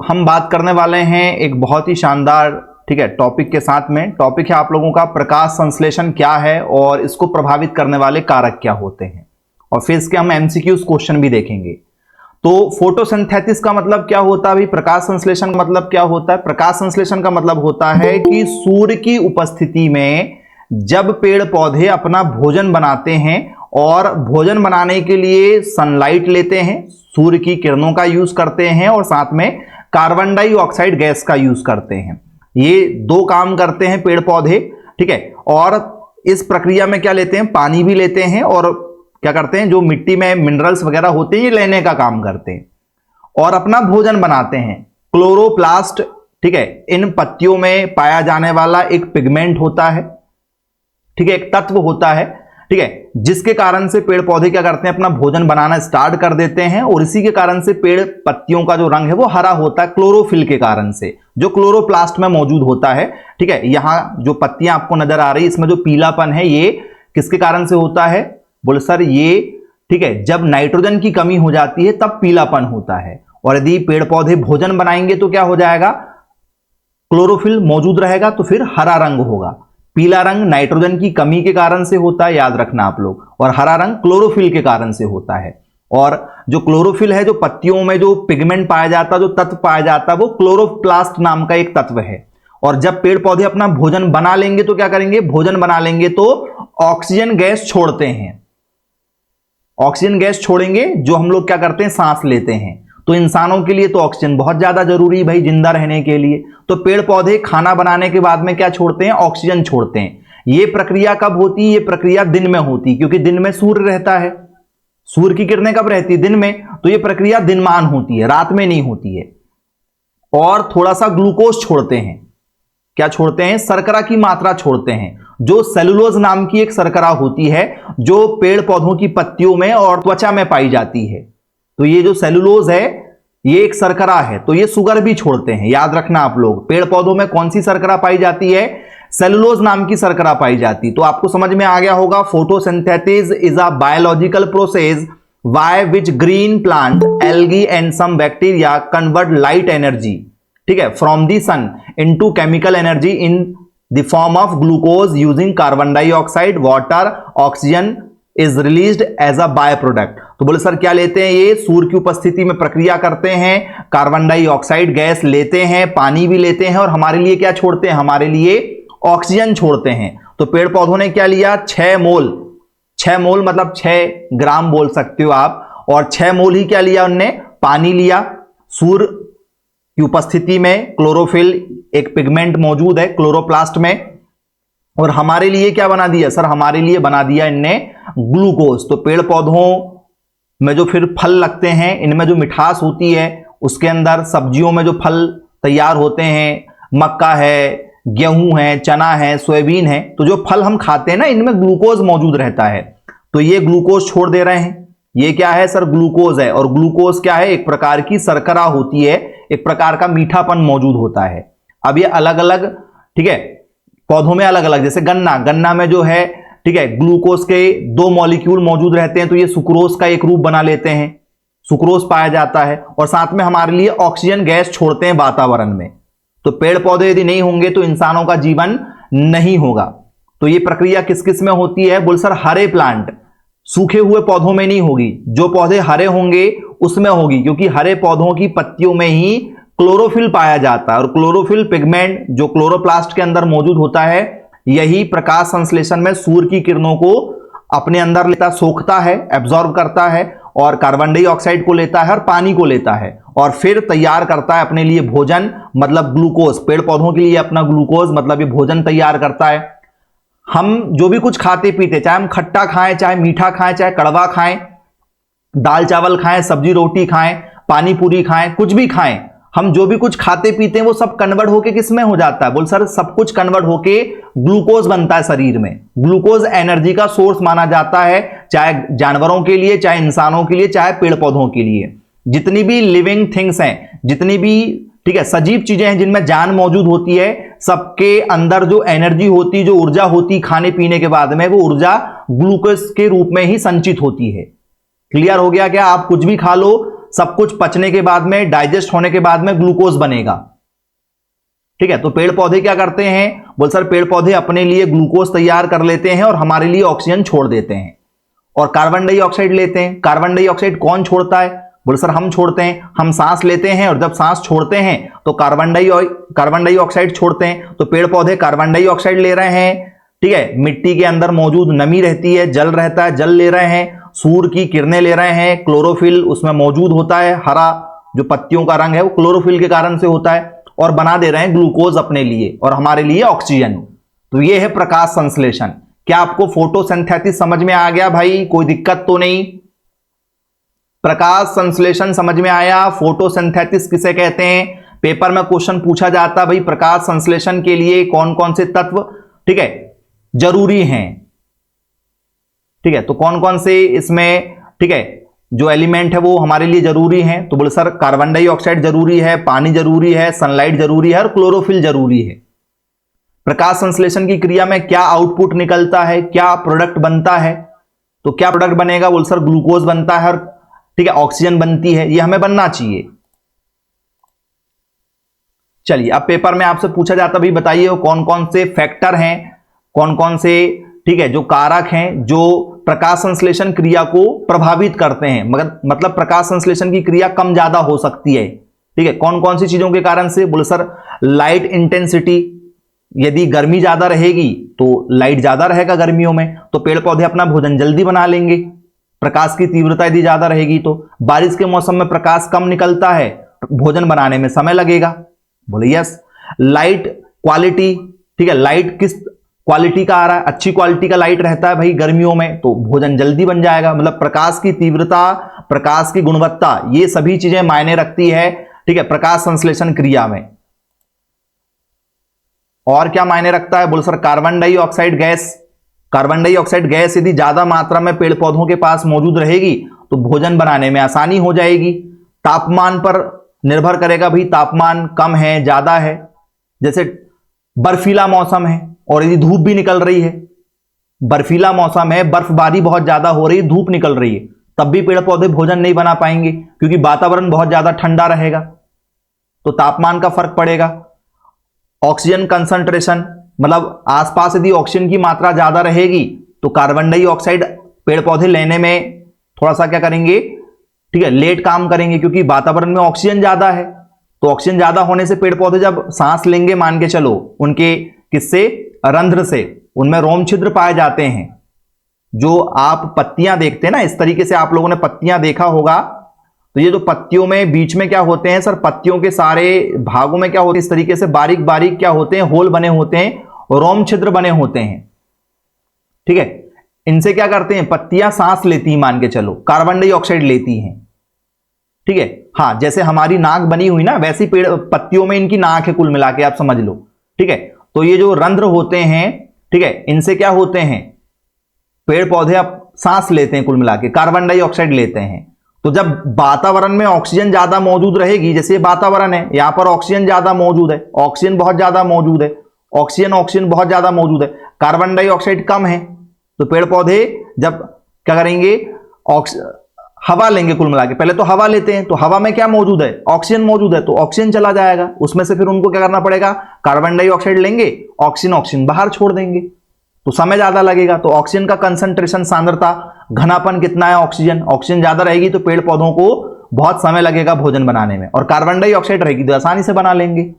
हम बात करने वाले हैं एक बहुत ही शानदार, ठीक है, टॉपिक के साथ में। टॉपिक है आप लोगों का प्रकाश संश्लेषण क्या है और इसको प्रभावित करने वाले कारक क्या होते हैं, और फिर इसके हम एमसीक्यूज क्वेश्चन भी देखेंगे। तो फोटोसिंथेसिस का मतलब क्या होता है, प्रकाश संश्लेषण का मतलब क्या होता है? प्रकाश संश्लेषण का मतलब होता है कि सूर्य की उपस्थिति में जब पेड़ पौधे अपना भोजन बनाते हैं और भोजन बनाने के लिए सनलाइट लेते हैं, सूर्य की किरणों का यूज करते हैं और साथ में कार्बन डाइऑक्साइड गैस का यूज करते हैं। ये दो काम करते हैं पेड़ पौधे, ठीक है। और इस प्रक्रिया में क्या लेते हैं? पानी भी लेते हैं और क्या करते हैं, जो मिट्टी में मिनरल्स वगैरह होते हैं ये लेने का काम करते हैं और अपना भोजन बनाते हैं। क्लोरोप्लास्ट, ठीक है, इन पत्तियों में पाया जाने वाला एक पिगमेंट होता है, ठीक है, एक तत्व होता है, ठीक है, जिसके कारण से पेड़ पौधे क्या करते हैं, अपना भोजन बनाना स्टार्ट कर देते हैं और इसी के कारण से पेड़ पत्तियों का जो रंग है वो हरा होता है, क्लोरोफिल के कारण से, जो क्लोरोप्लास्ट में मौजूद होता है, ठीक है। यहां जो पत्तियां आपको नजर आ रही है इसमें जो पीलापन है ये किसके कारण से होता है? बोले सर ये, ठीक है, जब नाइट्रोजन की कमी हो जाती है तब पीलापन होता है, और यदि पेड़ पौधे भोजन बनाएंगे तो क्या हो जाएगा? क्लोरोफिल मौजूद रहेगा तो फिर हरा रंग होगा। पीला रंग नाइट्रोजन की कमी के कारण से होता है, याद रखना आप लोग, और हरा रंग क्लोरोफिल के कारण से होता है। और जो क्लोरोफिल है, जो पत्तियों में जो पिगमेंट पाया जाता है, जो तत्व पाया जाता है, वो क्लोरोप्लास्ट नाम का एक तत्व है। और जब पेड़ पौधे अपना भोजन बना लेंगे तो क्या करेंगे? भोजन बना लेंगे तो ऑक्सीजन गैस छोड़ते हैं। ऑक्सीजन गैस छोड़ेंगे जो हम लोग क्या करते हैं, सांस लेते हैं। तो इंसानों के लिए तो ऑक्सीजन बहुत ज्यादा जरूरी है भाई जिंदा रहने के लिए। तो पेड़ पौधे खाना बनाने के बाद में क्या छोड़ते हैं? ऑक्सीजन छोड़ते हैं। ये प्रक्रिया कब होती है? ये प्रक्रिया दिन में होती है, क्योंकि दिन में सूर्य रहता है। सूर्य की किरणें कब रहती है? दिन में। तो ये प्रक्रिया दिनमान होती है, रात में नहीं होती है। और थोड़ा सा ग्लूकोज छोड़ते हैं। क्या छोड़ते हैं? शर्करा की मात्रा छोड़ते हैं, जो सेलुलोज नाम की एक शर्करा होती है जो पेड़ पौधों की पत्तियों में और त्वचा में पाई जाती है। तो ये जो सेलुलोज है ये एक शर्करा है, तो ये शुगर भी छोड़ते हैं। याद रखना आप लोग, पेड़ पौधों में कौन सी शर्करा पाई जाती है? सेलुलोज नाम की शर्करा पाई जाती। तो आपको समझ में आ गया होगा, photosynthesis is a biological process by which green plant, algae and some bacteria convert light energy, ठीक है, from the sun into chemical energy in the form of glucose using carbon dioxide, water, oxygen is released as a by product. तो बोले sir क्या लेते हैं? ये सूर्य की उपस्थिति में प्रक्रिया करते हैं, कार्बन डाइऑक्साइड गैस लेते हैं, पानी भी लेते हैं और हमारे लिए क्या छोड़ते हैं? हमारे लिए ऑक्सीजन छोड़ते हैं। तो पेड़ पौधों ने क्या लिया? 6 मोल, 6 मोल मतलब 6 ग्राम बोल सकते हो आप, और 6 मोल ही क्या लिया उनने? पानी लिया। सूर्य की उपस्थिति में क्लोरोफिल एक पिगमेंट मौजूद है क्लोरोप्लास्ट में, और हमारे लिए क्या बना दिया सर? हमारे लिए बना दिया इनने ग्लूकोज। तो पेड़ पौधों में जो फिर फल लगते हैं, इनमें जो मिठास होती है, उसके अंदर सब्जियों में जो फल तैयार होते हैं, मक्का है, गेहूं है, चना है, सोयाबीन है, तो जो फल हम खाते हैं ना, इनमें ग्लूकोज मौजूद रहता है। तो ये ग्लूकोज छोड़ दे रहे हैं। ये क्या है सर? ग्लूकोज है। और ग्लूकोज क्या है? एक प्रकार की शर्करा होती है, एक प्रकार का मीठापन मौजूद होता है। अब ये अलग अलग, ठीक है, पौधों में अलग अलग, जैसे गन्ना, गन्ना में जो है, ठीक है, ग्लूकोज के 2 मॉलिक्यूल मौजूद रहते हैं, तो ये सुक्रोज का एक रूप बना लेते हैं, सुक्रोज पाया जाता है, और साथ में हमारे लिए ऑक्सीजन गैस छोड़ते हैं वातावरण में। तो पेड़ पौधे यदि नहीं होंगे तो इंसानों का जीवन नहीं होगा। तो ये प्रक्रिया किस किस में होती है? बोल सर हरे प्लांट, सूखे हुए पौधों में नहीं होगी। जो पौधे हरे होंगे उसमें होगी, क्योंकि हरे पौधों की पत्तियों में ही क्लोरोफिल पाया जाता है, और क्लोरोफिल पिगमेंट जो क्लोरोप्लास्ट के अंदर मौजूद होता है, यही प्रकाश संश्लेषण में सूर्य की किरणों को अपने अंदर लेता, सोखता है, एब्जॉर्ब करता है, और कार्बन डाइऑक्साइड को लेता है और पानी को लेता है, और फिर तैयार करता है अपने लिए भोजन, मतलब ग्लूकोज। पेड़ पौधों के लिए अपना ग्लूकोज मतलब ये भोजन तैयार करता है। हम जो भी कुछ खाते पीते, चाहे हम खट्टा खाएं, चाहे मीठा खाएं, चाहे कड़वा खाएं, दाल चावल खाएं, सब्जी रोटी खाएं, पानी पूरी खाएं, कुछ भी खाएं, हम जो भी कुछ खाते पीते हैं वो सब कन्वर्ट होके किस में हो जाता है? बोल सर सब कुछ कन्वर्ट होके ग्लूकोज बनता है शरीर में। ग्लूकोज एनर्जी का सोर्स माना जाता है, चाहे जानवरों के लिए, चाहे इंसानों के लिए, चाहे पेड़ पौधों के लिए। जितनी भी लिविंग थिंग्स हैं, जितनी भी, ठीक है, सजीव चीजें हैं जिनमें जान मौजूद होती है, सबके अंदर जो एनर्जी होती, जो ऊर्जा होती खाने पीने के बाद में, वो ऊर्जा ग्लूकोज के रूप में ही संचित होती है। क्लियर हो गया क्या? आप कुछ भी खा लो, सब कुछ पचने के बाद में, डाइजेस्ट होने के बाद में ग्लूकोज बनेगा। ठीक है, तो पेड़ पौधे क्या करते हैं? बोल सर पेड़ पौधे अपने लिए ग्लूकोज तैयार कर लेते हैं और हमारे लिए ऑक्सीजन छोड़ देते हैं और कार्बन डाइऑक्साइड लेते हैं। कार्बन डाइऑक्साइड कौन छोड़ता है? बोले सर हम छोड़ते हैं। हम सांस लेते हैं और जब सांस छोड़ते हैं तो कार्बन डाइऑक्साइड छोड़ते हैं। तो पेड़ पौधे कार्बन डाइऑक्साइड ले रहे हैं। ठीक है, मिट्टी के अंदर मौजूद नमी रहती है, जल रहता है, जल ले रहे हैं। सूर्य की किरणें ले रहे हैं, क्लोरोफिल उसमें मौजूद होता है, हरा जो पत्तियों का रंग है वो क्लोरोफिल के कारण से होता है, और बना दे रहे हैं ग्लूकोज अपने लिए और हमारे लिए ऑक्सीजन। तो ये है प्रकाश संश्लेषण। क्या आपको फोटोसिंथेसिस समझ में आ गया भाई? कोई दिक्कत तो नहीं? प्रकाश संश्लेषण समझ में आया? फोटोसिंथेसिस किसे कहते हैं? पेपर में क्वेश्चन पूछा जाता भाई प्रकाश संश्लेषण के लिए कौन कौन से तत्व, ठीक है, जरूरी हैं। ठीक है, तो कौन कौन से इसमें, ठीक है, जो एलिमेंट है वो हमारे लिए जरूरी हैं? तो बोले सर कार्बन डाइऑक्साइड जरूरी है, पानी जरूरी है, सनलाइट जरूरी है और क्लोरोफिल जरूरी है। प्रकाश संश्लेषण की क्रिया में क्या आउटपुट निकलता है, क्या प्रोडक्ट बनता है? तो क्या प्रोडक्ट बनेगा? बोले सर ग्लूकोज बनता है और ठीक है ऑक्सीजन बनती है। ये हमें बनना चाहिए। चलिए अब पेपर में आपसे पूछा जाता भाई बताइए वो कौन कौन से फैक्टर हैं, कौन कौन से, ठीक है, जो कारक हैं जो प्रकाश संश्लेषण क्रिया को प्रभावित करते हैं। मगर मतलब प्रकाश संश्लेषण की क्रिया कम ज्यादा हो सकती है। ठीक है, कौन कौन सी चीजों के कारण से? बोले सर लाइट इंटेंसिटी, यदि गर्मी ज्यादा रहेगी तो लाइट ज्यादा रहेगा गर्मियों में, तो पेड़ पौधे अपना भोजन जल्दी बना लेंगे। प्रकाश की तीव्रता यदि ज्यादा रहेगी तो बारिश के मौसम में प्रकाश कम निकलता है, भोजन बनाने में समय लगेगा। बोले यस। लाइट क्वालिटी, ठीक है, लाइट किस क्वालिटी का आ रहा है? अच्छी क्वालिटी का लाइट रहता है भाई गर्मियों में, तो भोजन जल्दी बन जाएगा। मतलब प्रकाश की तीव्रता, प्रकाश की गुणवत्ता, ये सभी चीजें मायने रखती है, ठीक है, प्रकाश संश्लेषण क्रिया में। और क्या मायने रखता है? बोल sir carbon dioxide gas. Carbon dioxide gas यदि ज्यादा मात्रा में पेड़ पौधों के पास मौजूद रहेगी तो भोजन बनाने में आसानी हो जाएगी। तापमान पर निर्भर करेगा भाई, तापमान कम है ज्यादा है, जैसे बर्फीला मौसम है और यदि धूप भी निकल रही है, बर्फीला मौसम है, बर्फबारी बहुत ज्यादा हो रही है, धूप निकल रही है, तब भी पेड़ पौधे भोजन नहीं बना पाएंगे क्योंकि वातावरण बहुत ज्यादा ठंडा रहेगा, तो तापमान का फर्क पड़ेगा। ऑक्सीजन कंसंट्रेशन, मतलब आसपास यदि ऑक्सीजन की मात्रा ज्यादा रहेगी तो कार्बन डाइऑक्साइड पेड़ पौधे लेने में थोड़ा सा क्या करेंगे, ठीक है, लेट काम करेंगे क्योंकि वातावरण में ऑक्सीजन ज्यादा है। तो ऑक्सीजन ज्यादा होने से पेड़ पौधे जब सांस लेंगे, मान के चलो उनके किससे, रंध्र से, उनमें रोम छिद्र पाए जाते हैं। जो आप पत्तियां देखते हैं ना, इस तरीके से आप लोगों ने पत्तियां देखा होगा, तो ये जो पत्तियों में बीच में क्या होते हैं सर, पत्तियों के सारे भागों में क्या होते हैं, इस तरीके से बारीक बारीक क्या होते हैं, होल बने होते हैं, रोम छिद्र बने होते हैं। ठीक है, इनसे क्या करते हैं, पत्तियां सांस लेती हैं, मान के चलो कार्बन डाइऑक्साइड लेती हैं। ठीक है, हाँ, जैसे हमारी नाक बनी हुई ना, वैसी पेड़ पत्तियों में इनकी नाक है, कुल मिला के आप समझ लो। ठीक है, तो ये जो रंध्र होते हैं, ठीक है, इनसे क्या होते हैं, पेड़ पौधे अब सांस लेते हैं, कुल मिला के कार्बन डाइऑक्साइड लेते हैं। तो जब वातावरण में ऑक्सीजन ज्यादा मौजूद रहेगी, जैसे वातावरण है, यहां पर ऑक्सीजन ज्यादा मौजूद है, ऑक्सीजन बहुत ज्यादा मौजूद है, ऑक्सीजन बहुत ज्यादा मौजूद है, कार्बन डाइऑक्साइड कम है, तो पेड़ पौधे जब क्या करेंगे, हवा लेंगे, कुल मिला के पहले तो हवा लेते हैं, तो हवा में क्या मौजूद है, ऑक्सीजन मौजूद है, तो ऑक्सीजन चला जाएगा, उसमें से फिर उनको क्या करना पड़ेगा, कार्बन डाइऑक्साइड लेंगे, ऑक्सीजन बाहर छोड़ देंगे, तो समय ज्यादा लगेगा। तो ऑक्सीजन का कंसंट्रेशन, सांद्रता, घनापन कितना है, ऑक्सीजन ज्यादा रहेगी तो पेड़ पौधों को बहुत समय लगेगा भोजन बनाने में, और कार्बन डाइऑक्साइड रहेगी तो आसानी से बना लेंगे।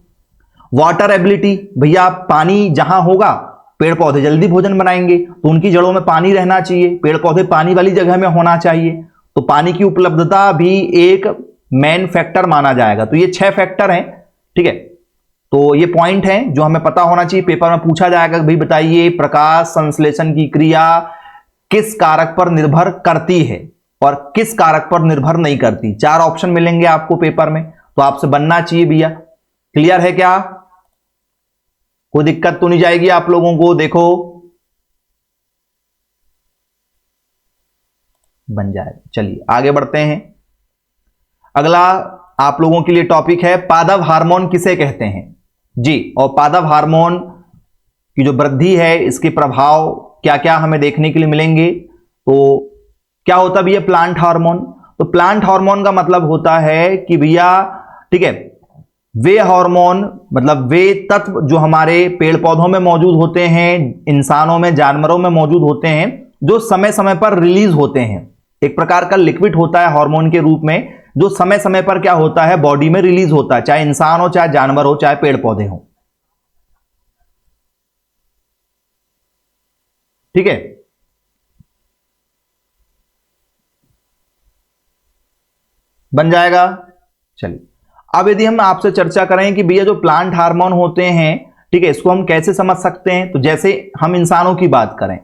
वाटर एबिलिटी, भैया पानी जहां होगा पेड़ पौधे जल्दी भोजन बनाएंगे, तो उनकी जड़ों में पानी रहना चाहिए, पेड़ पौधे पानी वाली जगह में होना चाहिए, तो पानी की उपलब्धता भी एक मेन फैक्टर माना जाएगा। तो ये 6 फैक्टर हैं। ठीक है, तो ये पॉइंट हैं जो हमें पता होना चाहिए, पेपर में पूछा जाएगा भाई बताइए प्रकाश संश्लेषण की क्रिया किस कारक पर निर्भर करती है और किस कारक पर निर्भर नहीं करती। 4 ऑप्शन मिलेंगे आपको पेपर में, तो आपसे बनना चाहिए भैया। क्लियर है क्या? कोई दिक्कत तो नहीं जाएगी आप लोगों को? देखो बन जाएगा। चलिए आगे बढ़ते हैं। अगला आप लोगों के लिए टॉपिक है पादप हार्मोन किसे कहते हैं जी, और पादप हार्मोन की जो वृद्धि है इसके प्रभाव क्या क्या हमें देखने के लिए मिलेंगे। तो क्या होता भी है प्लांट हार्मोन, तो प्लांट हार्मोन का मतलब होता है कि भैया, ठीक है, वे हार्मोन मतलब वे तत्व जो हमारे पेड़ पौधों में मौजूद होते हैं, इंसानों में, जानवरों में मौजूद होते हैं, जो समय समय पर रिलीज होते हैं। एक प्रकार का लिक्विड होता है हार्मोन के रूप में, जो समय समय पर क्या होता है, बॉडी में रिलीज होता है, चाहे इंसान हो, चाहे जानवर हो, चाहे पेड़ पौधे हो। ठीक है, बन जाएगा। चलिए, अब यदि हम आपसे चर्चा करें कि भैया जो प्लांट हार्मोन होते हैं, ठीक है, इसको हम कैसे समझ सकते हैं, तो जैसे हम इंसानों की बात करें,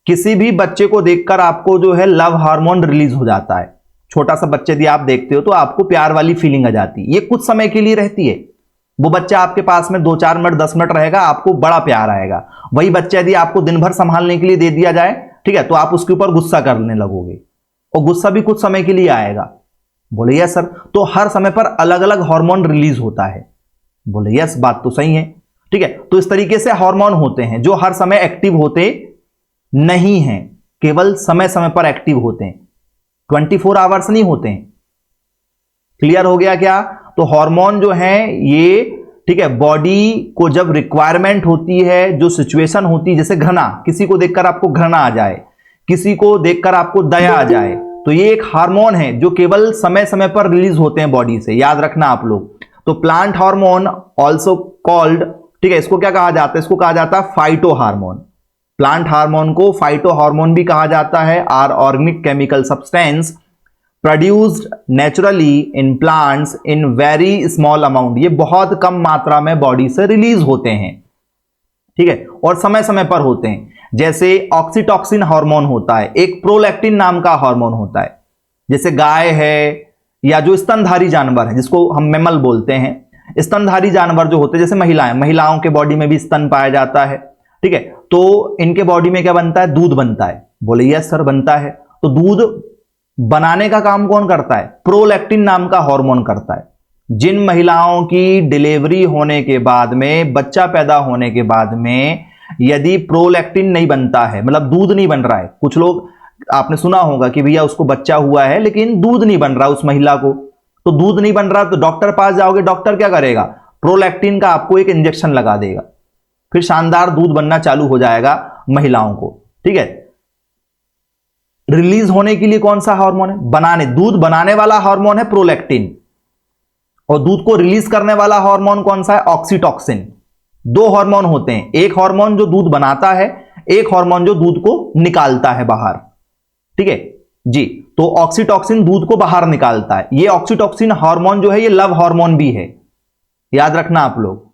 किसी भी बच्चे को देखकर आपको जो है लव हार्मोन रिलीज हो जाता है। छोटा सा बच्चे यदि आप देखते हो तो आपको प्यार वाली फीलिंग आ जाती है, ये कुछ समय के लिए रहती है। वो बच्चा आपके पास में 2-4 मिनट 10 मिनट रहेगा, आपको बड़ा प्यार आएगा। वही बच्चा यदि आपको दिन भर संभालने के लिए दे दिया जाए, ठीक है, तो आप उसके ऊपर गुस्सा करने लगोगे, और गुस्सा भी कुछ समय के लिए आएगा। बोले यस सर, तो हर समय पर अलग अलग हार्मोन रिलीज होता है। बोले यस, बात तो सही है। ठीक है, तो इस तरीके से हार्मोन होते हैं जो हर समय एक्टिव होते नहीं हैं, केवल समय समय पर एक्टिव होते हैं, 24 आवर्स नहीं होते हैं। क्लियर हो गया क्या? तो हार्मोन जो है ये, ठीक है, बॉडी को जब रिक्वायरमेंट होती है, जो सिचुएशन होती है, जैसे घृणा, किसी को देखकर आपको घृणा आ जाए, किसी को देखकर आपको दया आ जाए, तो ये एक हार्मोन है जो केवल समय समय पर रिलीज होते हैं बॉडी से, याद रखना आप लोग। तो प्लांट हार्मोन ऑल्सो कॉल्ड, ठीक है, इसको क्या कहा जाता है, इसको कहा जाता है फाइटो हार्मोन। प्लांट हार्मोन को फाइटो हार्मोन भी कहा जाता है, are organic chemical substance produced naturally in plants in very small amount. ये बहुत कम मात्रा में बॉडी से रिलीज होते हैं, ठीक है, और समय समय पर होते हैं। जैसे ऑक्सीटॉक्सिन हार्मोन होता है, एक प्रोलैक्टिन नाम का हार्मोन होता है। जैसे गाय है या जो स्तनधारी जानवर है, जिसको हम मैमल बोलते हैं, स्तनधारी जानवर जो होते हैं, जैसे महिलाओं के बॉडी में भी स्तन पाया जाता है, ठीक है, तो इनके बॉडी में क्या बनता है, दूध बनता है। बोले यस सर, बनता है। तो दूध बनाने का काम कौन करता है? प्रोलैक्टिन नाम का हार्मोन करता है। जिन महिलाओं की डिलीवरी होने के बाद में, बच्चा पैदा होने के बाद में यदि प्रोलैक्टिन नहीं बनता है, मतलब दूध नहीं बन रहा है, कुछ लोग आपने सुना होगा कि भैया उसको बच्चा हुआ है लेकिन दूध नहीं बन रहा उस महिला को, तो दूध नहीं बन रहा तो डॉक्टर पास जाओगे, डॉक्टर क्या करेगा, प्रोलैक्टिन का आपको एक इंजेक्शन लगा देगा, फिर शानदार दूध बनना चालू हो जाएगा महिलाओं को। ठीक है, रिलीज होने के लिए कौन सा हार्मोन है? दूध बनाने वाला हार्मोन है प्रोलैक्टिन, और दूध को रिलीज करने वाला हार्मोन कौन सा है? ऑक्सीटॉक्सिन। दो हार्मोन होते हैं, एक हार्मोन जो दूध बनाता है, एक हार्मोन जो दूध को निकालता है बाहर। ठीक है जी, तो ऑक्सीटॉक्सिन दूध को बाहर निकालता है। ये ऑक्सीटॉक्सिन हार्मोन जो है ये लव हार्मोन भी है, याद रखना आप लोग।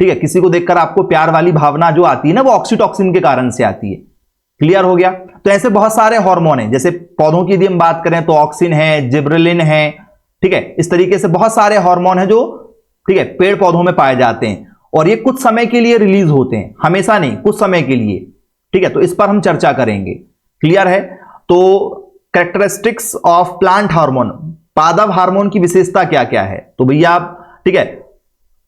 ठीक है, किसी को देखकर आपको प्यार वाली भावना जो आती है ना, वो ऑक्सीटॉक्सिन के कारण से आती है। क्लियर हो गया? तो ऐसे बहुत सारे हार्मोन हैं, जैसे पौधों की यदि हम बात करें तो ऑक्सिन है, जिब्रेलिन है, ठीक है, इस तरीके से बहुत सारे हार्मोन हैं जो, ठीक है, पेड़ पौधों में पाए जाते हैं, और ये कुछ समय के लिए रिलीज होते हैं, हमेशा नहीं, कुछ समय के लिए। ठीक है, तो इस पर हम चर्चा करेंगे। क्लियर है? तो कैरेक्टरिस्टिक्स ऑफ प्लांट हार्मोन, पादप हार्मोन की विशेषता क्या क्या है? तो भैया, ठीक है,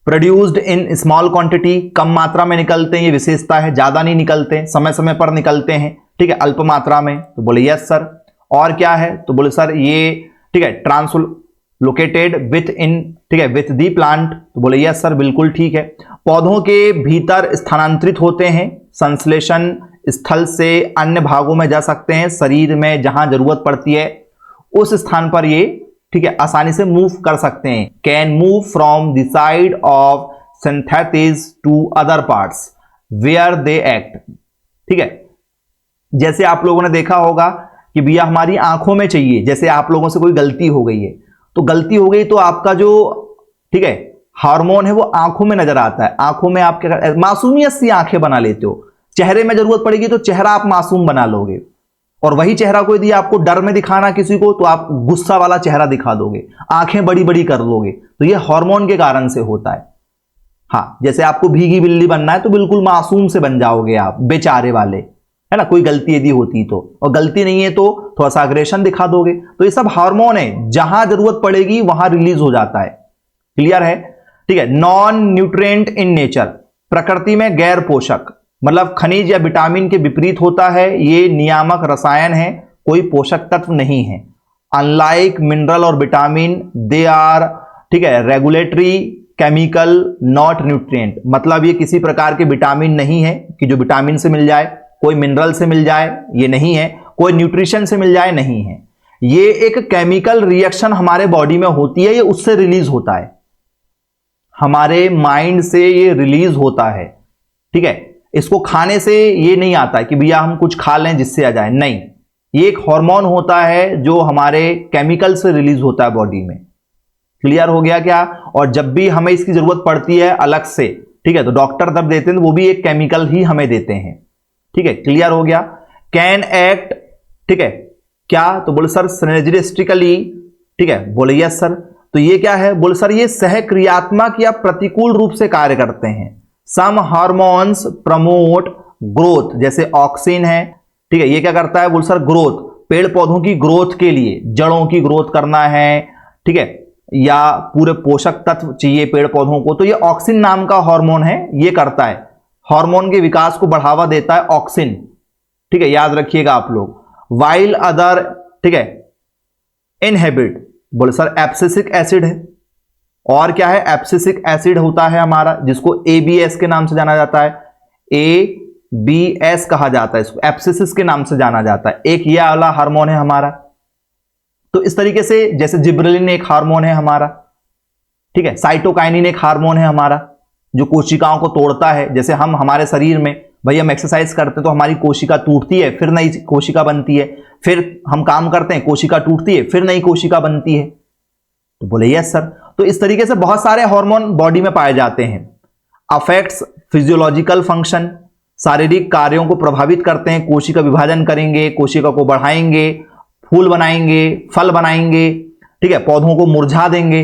प्रोड्यूस्ड इन स्मॉल क्वांटिटी, कम मात्रा में निकलते हैं, ये विशेषता है, ज्यादा नहीं निकलते, समय समय पर निकलते हैं, ठीक है, अल्प मात्रा में। तो बोले यस सर। और क्या है? तो बोले सर ये, ठीक है, ट्रांसलोकेटेड विथ इन, ठीक है, विथ दी प्लांट। तो बोले यस सर, बिल्कुल ठीक है। पौधों के भीतर स्थानांतरित होते हैं, संश्लेषण स्थल से अन्य भागों में जा सकते हैं, शरीर में जहां जरूरत पड़ती है उस स्थान पर ये, ठीक है, आसानी से मूव कर सकते हैं। Can move from the side of synthesis to other parts where they act. ठीक है, जैसे आप लोगों ने देखा होगा कि भैया हमारी आंखों में चाहिए, जैसे आप लोगों से कोई गलती हो गई है, तो गलती हो गई तो आपका जो, ठीक है, हार्मोन है वो आंखों में नजर आता है। आंखों में आप क्या, मासूमियत सी आंखें बना लेते हो। चेहरे में जरूरत पड़ेगी तो चेहरा आप मासूम बना लोगे, और वही चेहरा को यदि आपको डर में दिखाना किसी को, तो आप गुस्सा वाला चेहरा दिखा दोगे, आंखें बड़ी बड़ी कर लोगे। तो ये हार्मोन के कारण से होता है। हाँ, जैसे आपको भीगी बिल्ली बनना है तो बिल्कुल मासूम से बन जाओगे आप, बेचारे वाले, है ना, कोई गलती यदि होती तो, और गलती नहीं है तो थोड़ा सा अग्रेशन दिखा दोगे। तो ये सब हार्मोन है, जहां जरूरत पड़ेगी वहां रिलीज हो जाता है। क्लियर है? ठीक है। नॉन न्यूट्रिएंट इन नेचर, प्रकृति में गैर पोषक, मतलब खनिज या विटामिन के विपरीत होता है। ये नियामक रसायन है, कोई पोषक तत्व नहीं है। अनलाइक मिनरल और विटामिन दे आर, ठीक है, रेगुलेटरी केमिकल नॉट न्यूट्रिएंट। मतलब ये किसी प्रकार के विटामिन नहीं है कि जो विटामिन से मिल जाए, कोई मिनरल से मिल जाए, ये नहीं है, कोई न्यूट्रिशन से मिल जाए, नहीं है। ये एक केमिकल रिएक्शन हमारे बॉडी में होती है, ये उससे रिलीज होता है, हमारे माइंड से ये रिलीज होता है, ठीक है। इसको खाने से ये नहीं आता है कि भैया हम कुछ खा लें जिससे आ जाए, नहीं, ये एक हार्मोन होता है जो हमारे केमिकल से रिलीज होता है बॉडी में। क्लियर हो गया क्या? और जब भी हमें इसकी जरूरत पड़ती है अलग से, ठीक है, तो डॉक्टर तब देते हैं, वो भी एक केमिकल ही हमें देते हैं, ठीक है। क्लियर हो गया? कैन एक्ट, ठीक है, क्या? तो बोले सर सिनर्जिस्टिकली, ठीक है, बोले यस सर। तो ये क्या है? बोले सर ये सहक्रियात्मक या प्रतिकूल रूप से कार्य करते हैं। सम हार्मोन्स प्रमोट ग्रोथ, जैसे ऑक्सिन है, ठीक है, ये क्या करता है? बोले सर ग्रोथ, पेड़ पौधों की ग्रोथ के लिए, जड़ों की ग्रोथ करना है, ठीक है, या पूरे पोषक तत्व चाहिए पेड़ पौधों को, तो ये ऑक्सिन नाम का हार्मोन है, ये करता है, हार्मोन के विकास को बढ़ावा देता है ऑक्सिन, ठीक है, याद रखिएगा आप लोग। वाइल अदर, ठीक है, इनहेबिट, बोले सर एब्सिसिक एसिड है, और क्या है? एब्सिसिक एसिड होता है हमारा, जिसको ABS के नाम से जाना जाता है, ABS कहा जाता है इसको, एब्सिसिस के नाम से जाना जाता है। एक ये वाला हार्मोन है हमारा। तो इस तरीके से, जैसे जिब्रेलिन एक हार्मोन है हमारा, ठीक है, साइटोकाइनिन एक हार्मोन है हमारा जो कोशिकाओं को तोड़ता है। जैसे हम हमारे शरीर में भाई हम एक्सरसाइज करते हैं तो हमारी कोशिका टूटती है, फिर नई कोशिका बनती है, फिर हम काम करते हैं, कोशिका टूटती है, फिर नई कोशिका बनती है। तो बोले यस सर। तो इस तरीके से बहुत सारे हार्मोन बॉडी में पाए जाते हैं। अफेक्ट्स फिजियोलॉजिकल फंक्शन, शारीरिक कार्यों को प्रभावित करते हैं, कोशिका विभाजन करेंगे, कोशिका को बढ़ाएंगे, फूल बनाएंगे, फल बनाएंगे, ठीक है, पौधों को मुरझा देंगे,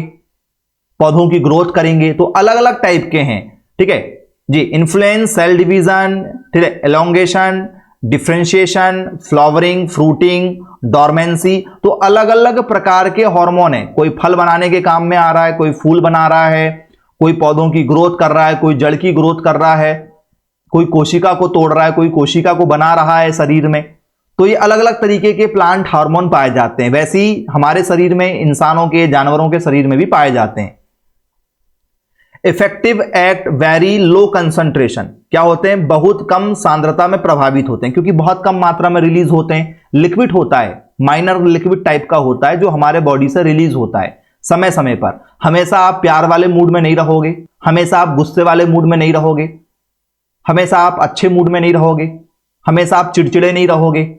पौधों की ग्रोथ करेंगे। तो अलग अलग टाइप के हैं, ठीक है जी। इन्फ्लुएंस सेल डिवीजन, ठीक है, elongation, differentiation, flowering, fruiting, dormancy. तो अलग अलग प्रकार के हार्मोन है, कोई फल बनाने के काम में आ रहा है, कोई फूल बना रहा है, कोई पौधों की ग्रोथ कर रहा है, कोई जड़ की ग्रोथ कर रहा है, कोई कोशिका को तोड़ रहा है, कोई कोशिका को बना रहा है शरीर में। तो ये अलग अलग तरीके के प्लांट हार्मोन पाए जाते हैं। वैसे ही हमारे शरीर में, इंसानों के, जानवरों के शरीर में भी पाए जाते हैं। Effective act very low concentration, क्या होते हैं? बहुत कम सांद्रता में प्रभावित होते हैं, क्योंकि बहुत कम मात्रा में रिलीज होते हैं। लिक्विड होता है, माइनर लिक्विड टाइप का होता है, जो हमारे बॉडी से रिलीज होता है समय समय पर। हमेशा आप प्यार वाले मूड में नहीं रहोगे, हमेशा आप गुस्से वाले मूड में नहीं रहोगे, हमेशा आप अच्छे मूड में नहीं रहोगे, हमेशा आप चिड़चिड़े नहीं रहोगे,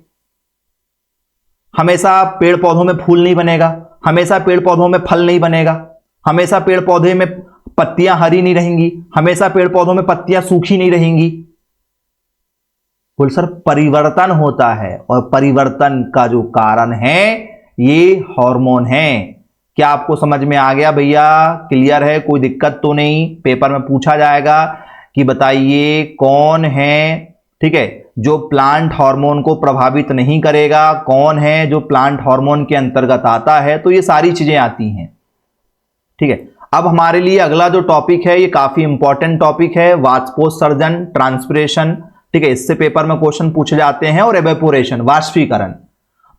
हमेशा पेड़ पौधों में फूल नहीं बनेगा, हमेशा पेड़ पौधों में फल नहीं बनेगा, हमेशा पेड़ पौधे में पत्तियां हरी नहीं रहेंगी, हमेशा पेड़ पौधों में पत्तियां सूखी नहीं रहेंगी। बोल सर परिवर्तन होता है, और परिवर्तन का जो कारण है ये हार्मोन है। क्या आपको समझ में आ गया भैया? क्लियर है? कोई दिक्कत तो नहीं? पेपर में पूछा जाएगा कि बताइए कौन है, ठीक है, जो प्लांट हार्मोन को प्रभावित नहीं करेगा, कौन है जो प्लांट हार्मोन के अंतर्गत आता है। तो ये सारी चीजें आती हैं, ठीक है। अब हमारे लिए अगला जो टॉपिक है ये काफी इंपॉर्टेंट टॉपिक है, वाष्पोत्सर्जन, ट्रांसपिरेशन, ठीक है, इससे पेपर में क्वेश्चन पूछे जाते हैं। और एवेपोरेशन, वाष्पीकरण।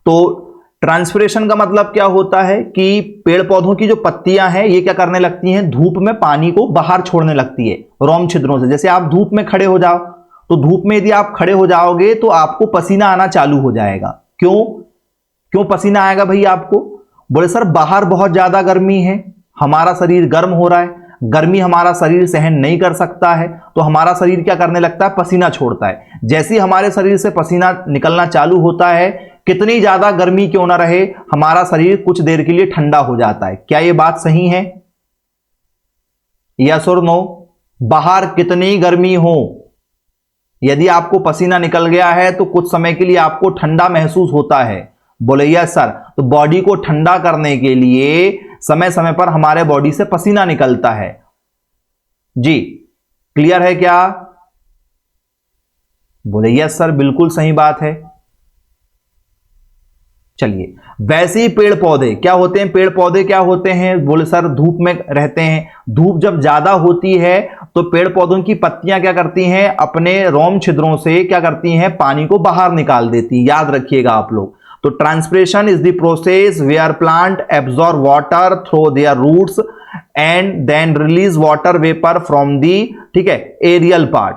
तो ट्रांसपिरेशन का मतलब क्या होता है कि पेड़ पौधों की जो पत्तियां हैं ये क्या करने लगती हैं? धूप में पानी को बाहर छोड़ने लगती है रोम छिद्रों से। जैसे आप धूप में खड़े हो जाओ, तो धूप में यदि आप खड़े हो जाओगे तो आपको पसीना आना चालू हो जाएगा। क्यों पसीना आएगा भैया आपको? बोले सर बाहर बहुत ज्यादा गर्मी है, हमारा शरीर गर्म हो रहा है, गर्मी हमारा शरीर सहन नहीं कर सकता है, तो हमारा शरीर क्या करने लगता है? पसीना छोड़ता है। जैसे ही हमारे शरीर से पसीना निकलना चालू होता है, कितनी ज्यादा गर्मी क्यों ना रहे, हमारा शरीर कुछ देर के लिए ठंडा हो जाता है। क्या यह बात सही है? यस और नो? बाहर कितनी गर्मी हो, यदि आपको पसीना निकल गया है तो कुछ समय के लिए आपको ठंडा महसूस होता है। बोले यस सर। तो बॉडी को ठंडा करने के लिए समय समय पर हमारे बॉडी से पसीना निकलता है जी। क्लियर है क्या? बोले यस सर, बिल्कुल सही बात है। चलिए, वैसे ही पेड़ पौधे क्या होते हैं? पेड़ पौधे क्या होते हैं? बोले सर धूप में रहते हैं। धूप जब ज्यादा होती है तो पेड़ पौधों की पत्तियां क्या करती हैं? अपने रोम छिद्रों से क्या करती हैं? पानी को बाहर निकाल देती हैं। याद रखिएगा आप लोग, तो transpiration is the process where plant absorb water through their roots and then release water vapour from the, ठीक है, एरियल पार्ट।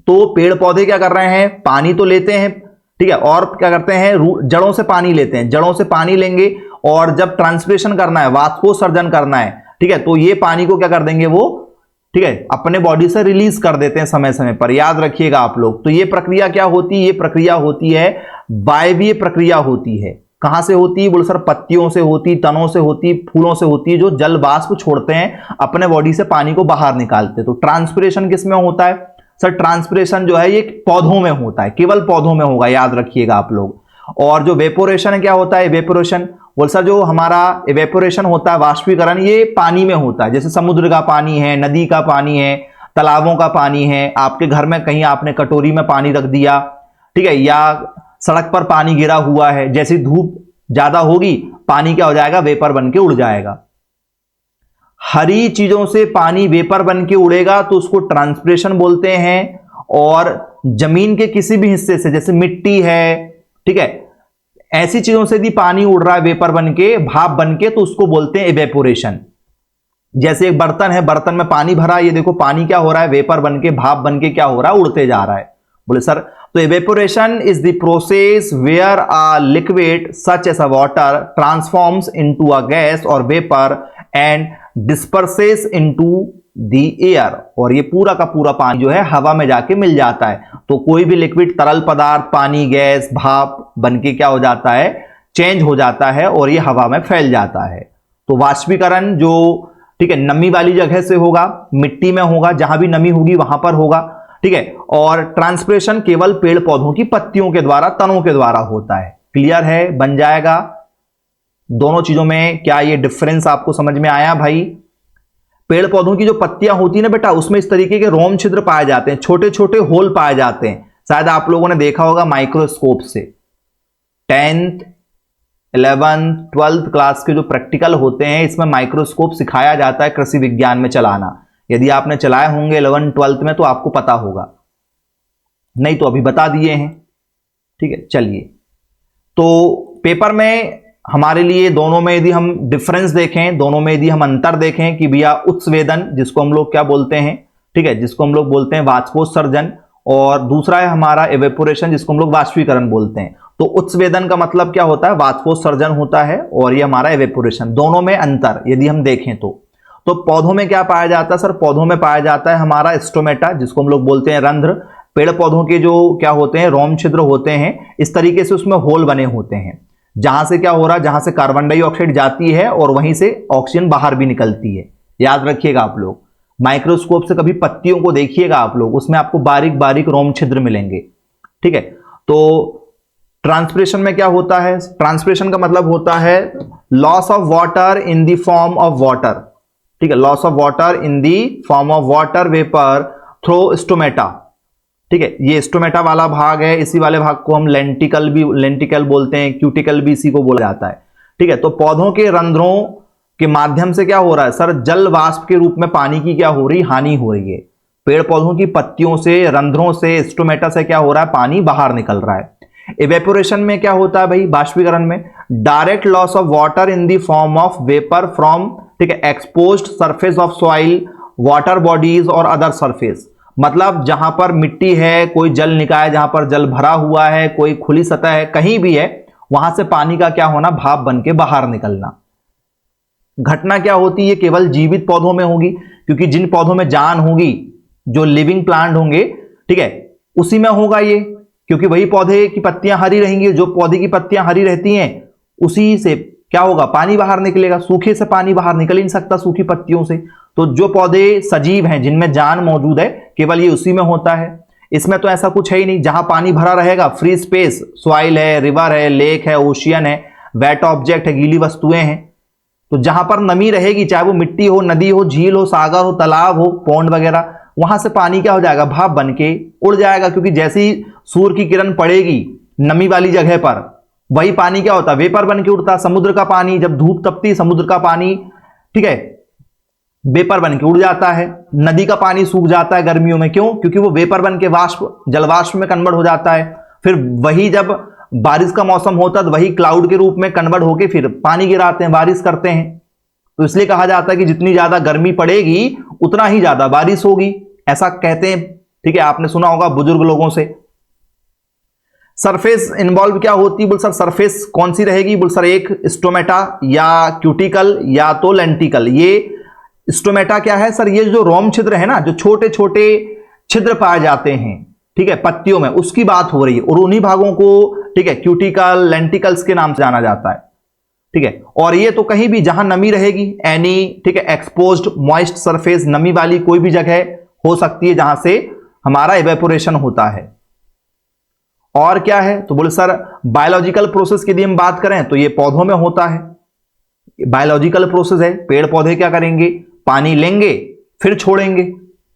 तो पेड़ पौधे क्या कर रहे हैं, पानी तो लेते हैं, ठीक है, और क्या करते हैं, जड़ों से पानी लेते हैं, जड़ों से पानी लेंगे और जब ट्रांसपिरेशन करना है, वाष्पोत्सर्जन करना है, ठीक है, तो ये पानी को क्या कर देंगे वो, ठीक है, अपने बॉडी से रिलीज कर देते हैं समय समय पर। याद रखिएगा आप लोग। तो ये प्रक्रिया क्या होती है, ये प्रक्रिया होती है वायवीय प्रक्रिया होती है। कहां से होती है, बोले सर पत्तियों से होती, तनों से होती, फूलों से होती है, जो जल वाष्प छोड़ते हैं अपने बॉडी से पानी को बाहर निकालते हैं। तो ट्रांसपिरेशन किस में होता है सर, ट्रांसपिरेशन जो है ये पौधों में होता है, केवल पौधों में होगा, याद रखिएगा आप लोग। और जो वेपोरेशन है क्या होता है, वेपोरेशन बोल सर जो हमारा इवेपोरेशन होता है, वाष्पीकरण, ये पानी में होता है। जैसे समुद्र का पानी है, नदी का पानी है, तालाबों का पानी है, आपके घर में कहीं आपने कटोरी में पानी रख दिया, ठीक है, या सड़क पर पानी गिरा हुआ है, जैसी धूप ज्यादा होगी पानी क्या हो जाएगा, वेपर बन के उड़ जाएगा। हरी चीजों से पानी वेपर बन के उड़ेगा तो उसको ट्रांसपिरेशन बोलते हैं। और जमीन के किसी भी हिस्से से, जैसे मिट्टी है, ठीक है, ऐसी चीजों से यदि पानी उड़ रहा है वेपर बन के, भाप बन के, तो उसको बोलते हैं इवेपोरेशन। जैसे एक बर्तन है, बर्तन में पानी भरा है, ये देखो पानी क्या हो रहा है, वेपर बन के, भाप बन के क्या हो रहा है, उड़ते जा रहा है। बोले सर तो evaporation is the process where a liquid such as a water transforms into a gas और vapour and disperses into the air. और ये पूरा का पूरा पानी जो है हवा में जाके मिल जाता है। तो कोई भी लिक्विड, तरल पदार्थ, पानी, गैस, भाप बनके क्या हो जाता है, चेंज हो जाता है और ये हवा में फैल जाता है। तो वाष्पीकरण जो, ठीक है, नमी वाली जगह से होगा, मिट्टी में होगा, जहां भी नमी होगी वहां पर होगा, ठीक है। और ट्रांसपिरेशन केवल पेड़ पौधों की पत्तियों के द्वारा, तनों के द्वारा होता है। क्लियर है, बन जाएगा। दोनों चीजों में क्या ये डिफरेंस आपको समझ में आया भाई? पेड़ पौधों की जो पत्तियां होती है ना बेटा, उसमें इस तरीके के रोम छिद्र पाए जाते हैं, छोटे छोटे होल पाए जाते हैं। शायद आप लोगों ने देखा होगा माइक्रोस्कोप से। 10th 11th 12th क्लास के जो प्रैक्टिकल होते हैं, इसमें माइक्रोस्कोप सिखाया जाता है कृषि विज्ञान में चलाना। यदि आपने चलाए होंगे 11th 12th में तो आपको पता होगा, नहीं तो अभी बता दिए हैं, ठीक है। चलिए, तो पेपर में हमारे लिए दोनों में यदि हम डिफरेंस देखें, दोनों में यदि हम अंतर देखें कि भैया उत्स्वेदन जिसको हम लोग क्या बोलते हैं, ठीक है, जिसको हम लोग बोलते हैं वाष्पोत्सर्जन, और दूसरा है हमारा इवेपोरेशन जिसको हम लोग वाष्पीकरण बोलते हैं। तो उत्स्वेदन का मतलब क्या होता है, वाष्पोत्सर्जन होता है, और ये हमारा इवेपोरेशन। दोनों में अंतर यदि हम देखें तो पौधों में क्या पाया जाता है सर, पौधों में पाया जाता है हमारा स्टोमेटा जिसको हम लोग बोलते हैं रंध्र। पेड़ पौधों के जो क्या होते हैं, रोम छिद्र होते हैं, इस तरीके से उसमें होल बने होते हैं, जहां से क्या हो रहा है, जहां से कार्बन डाइऑक्साइड जाती है और वहीं से ऑक्सीजन बाहर भी निकलती है। याद रखिएगा आप लोग, माइक्रोस्कोप से कभी पत्तियों को देखिएगा आप लोग, उसमें आपको बारीक बारीक रोम छिद्र मिलेंगे, ठीक है। तो ट्रांसपिरेशन में क्या होता है, ट्रांसपिरेशन का मतलब होता है loss of water in the form of water, ठीक है, loss of water in the form of water vapour through stomata, ठीक है। ये स्टोमेटा वाला भाग है, इसी वाले भाग को हम लेंटिकल बोलते हैं, क्यूटिकल भी इसी को बोला जाता है, ठीक है। तो पौधों के रंध्रों के माध्यम से क्या हो रहा है सर, जल वाष्प के रूप में पानी की क्या हो रही, हानि हो रही है। पेड़ पौधों की पत्तियों से, रंध्रों से, स्टोमेटा से क्या हो रहा है, पानी बाहर निकल रहा है। इवेपोरेशन में क्या होता है भाई, वाष्पीकरण में direct loss of water in the form of vapour from, ठीक है, exposed surface of soil, water bodies और अदर सरफेस। मतलब जहां पर मिट्टी है, कोई जल निकाय जहां पर जल भरा हुआ है, कोई खुली सतह है, कहीं भी है, वहां से पानी का क्या होना, भाप बन के बाहर निकलना। घटना क्या होती है, केवल जीवित पौधों में होगी, क्योंकि जिन पौधों में जान होगी, जो लिविंग प्लांट होंगे, ठीक है, उसी में होगा ये, क्योंकि वही पौधे की पत्तियां हरी रहेंगी। जो पौधे की पत्तियां हरी रहती हैं उसी से क्या होगा, पानी बाहर निकलेगा। सूखे से पानी बाहर निकल ही नहीं सकता, सूखी पत्तियों से। तो जो पौधे सजीव हैं, जिनमें जान मौजूद है, केवल ये उसी में होता है। इसमें तो ऐसा कुछ है ही नहीं। जहां पानी भरा रहेगा, फ्री स्पेस, सॉइल है, रिवर है, लेक है, ओशियन है, वेट ऑब्जेक्ट है, गीली वस्तुएं हैं, तो जहां पर नमी रहेगी, चाहे वो मिट्टी हो, नदी हो, झील हो, सागर हो, तालाब हो, पौंड वगैरह, वहां से पानी क्या हो जाएगा, भाप बन के उड़ जाएगा। क्योंकि जैसे ही सूर्य की किरण पड़ेगी नमी वाली जगह पर, वही पानी क्या होता है, वेपर बन के उड़ता। समुद्र का पानी जब धूप तपती, समुद्र का पानी, ठीक है, वेपर बन के उड़ जाता है। नदी का पानी सूख जाता है गर्मियों में, क्यों, क्योंकि वो वेपर बन के वाष्प, जलवाष्प में कन्वर्ट हो जाता है। फिर वही जब बारिश का मौसम होता है तो वही क्लाउड के रूप में कन्वर्ट होके फिर पानी गिराते हैं, बारिश करते हैं। तो इसलिए कहा जाता है कि जितनी ज्यादा गर्मी पड़ेगी उतना ही ज्यादा बारिश होगी, ऐसा कहते हैं। ठीक है, आपने सुना होगा बुजुर्ग लोगों से। सरफेस इन्वॉल्व क्या होती है? बोल सर सरफेस कौन सी रहेगी? बोल सर एक स्टोमेटा या क्यूटिकल या तो लेंटिकल। ये स्टोमेटा क्या है सर? ये जो रोम छिद्र है ना, जो छोटे छोटे छिद्र पाए जाते हैं, ठीक है, पत्तियों में, उसकी बात हो रही है। और उन्हीं भागों को, ठीक है, क्यूटिकल लेंटिकल्स के नाम से जाना जाता है। ठीक है, और ये तो कहीं भी जहां नमी रहेगी, एनी, ठीक है, एक्सपोज्ड मॉइस्ट सरफेस, नमी वाली कोई भी जगह हो सकती है जहां से हमारा इवेपोरेशन होता है। और क्या है? तो बोले सर बायोलॉजिकल प्रोसेस की यदि हम बात करें तो ये पौधों में होता है। बायोलॉजिकल प्रोसेस है। पेड़ पौधे क्या करेंगे? पानी लेंगे फिर छोड़ेंगे,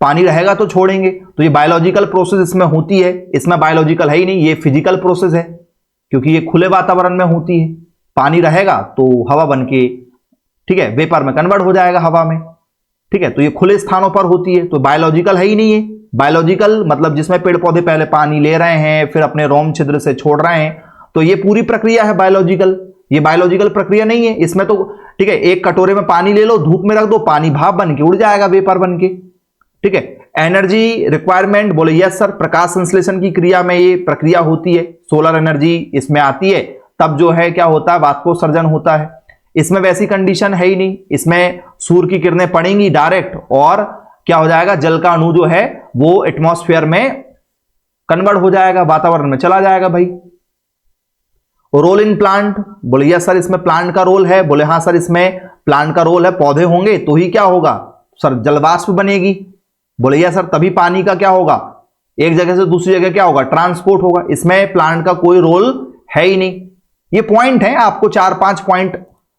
पानी रहेगा तो छोड़ेंगे। तो ये बायोलॉजिकल प्रोसेस इसमें होती है। इसमें बायोलॉजिकल है ही नहीं, ये फिजिकल प्रोसेस है, क्योंकि ये खुले वातावरण में होती है। पानी रहेगा तो हवा बन के, ठीक है, वेपर में कन्वर्ट हो जाएगा हवा में। ठीक है, तो ये खुले स्थानों पर होती है, तो बायोलॉजिकल है ही नहीं है। बायोलॉजिकल मतलब जिसमें पेड़ पौधे पहले पानी ले रहे हैं फिर अपने रोम छिद्र से छोड़ रहे हैं, तो ये पूरी प्रक्रिया है बायोलॉजिकल। ये बायोलॉजिकल प्रक्रिया नहीं है। इसमें तो ठीक है, एक कटोरे में पानी ले लो, धूप में रख दो, पानी भाप बन के उड़ जाएगा, वेपर बन के। ठीक है, एनर्जी रिक्वायरमेंट, बोले यस सर, प्रकाश संश्लेषण की क्रिया में ये प्रक्रिया होती है, सोलर एनर्जी इसमें आती है, तब जो है क्या होता है, वाष्पोत्सर्जन होता है। इसमें वैसी कंडीशन है ही नहीं, इसमें सूर्य की किरणें पड़ेंगी डायरेक्ट और क्या हो जाएगा, जल का अणु जो है वो एटमॉस्फेयर में कन्वर्ट हो जाएगा, वातावरण में चला जाएगा भाई। रोल इन प्लांट, बोले यस सर इसमें प्लांट का रोल है। बोले हाँ सर इसमें प्लांट का रोल है, पौधे होंगे तो ही क्या होगा सर, जलवाष्प बनेगी। बोले यस सर तभी पानी का क्या होगा, एक जगह से दूसरी जगह क्या होगा, ट्रांसपोर्ट होगा। इसमें प्लांट का कोई रोल है ही नहीं। ये पॉइंट है, आपको 4-5 पॉइंट,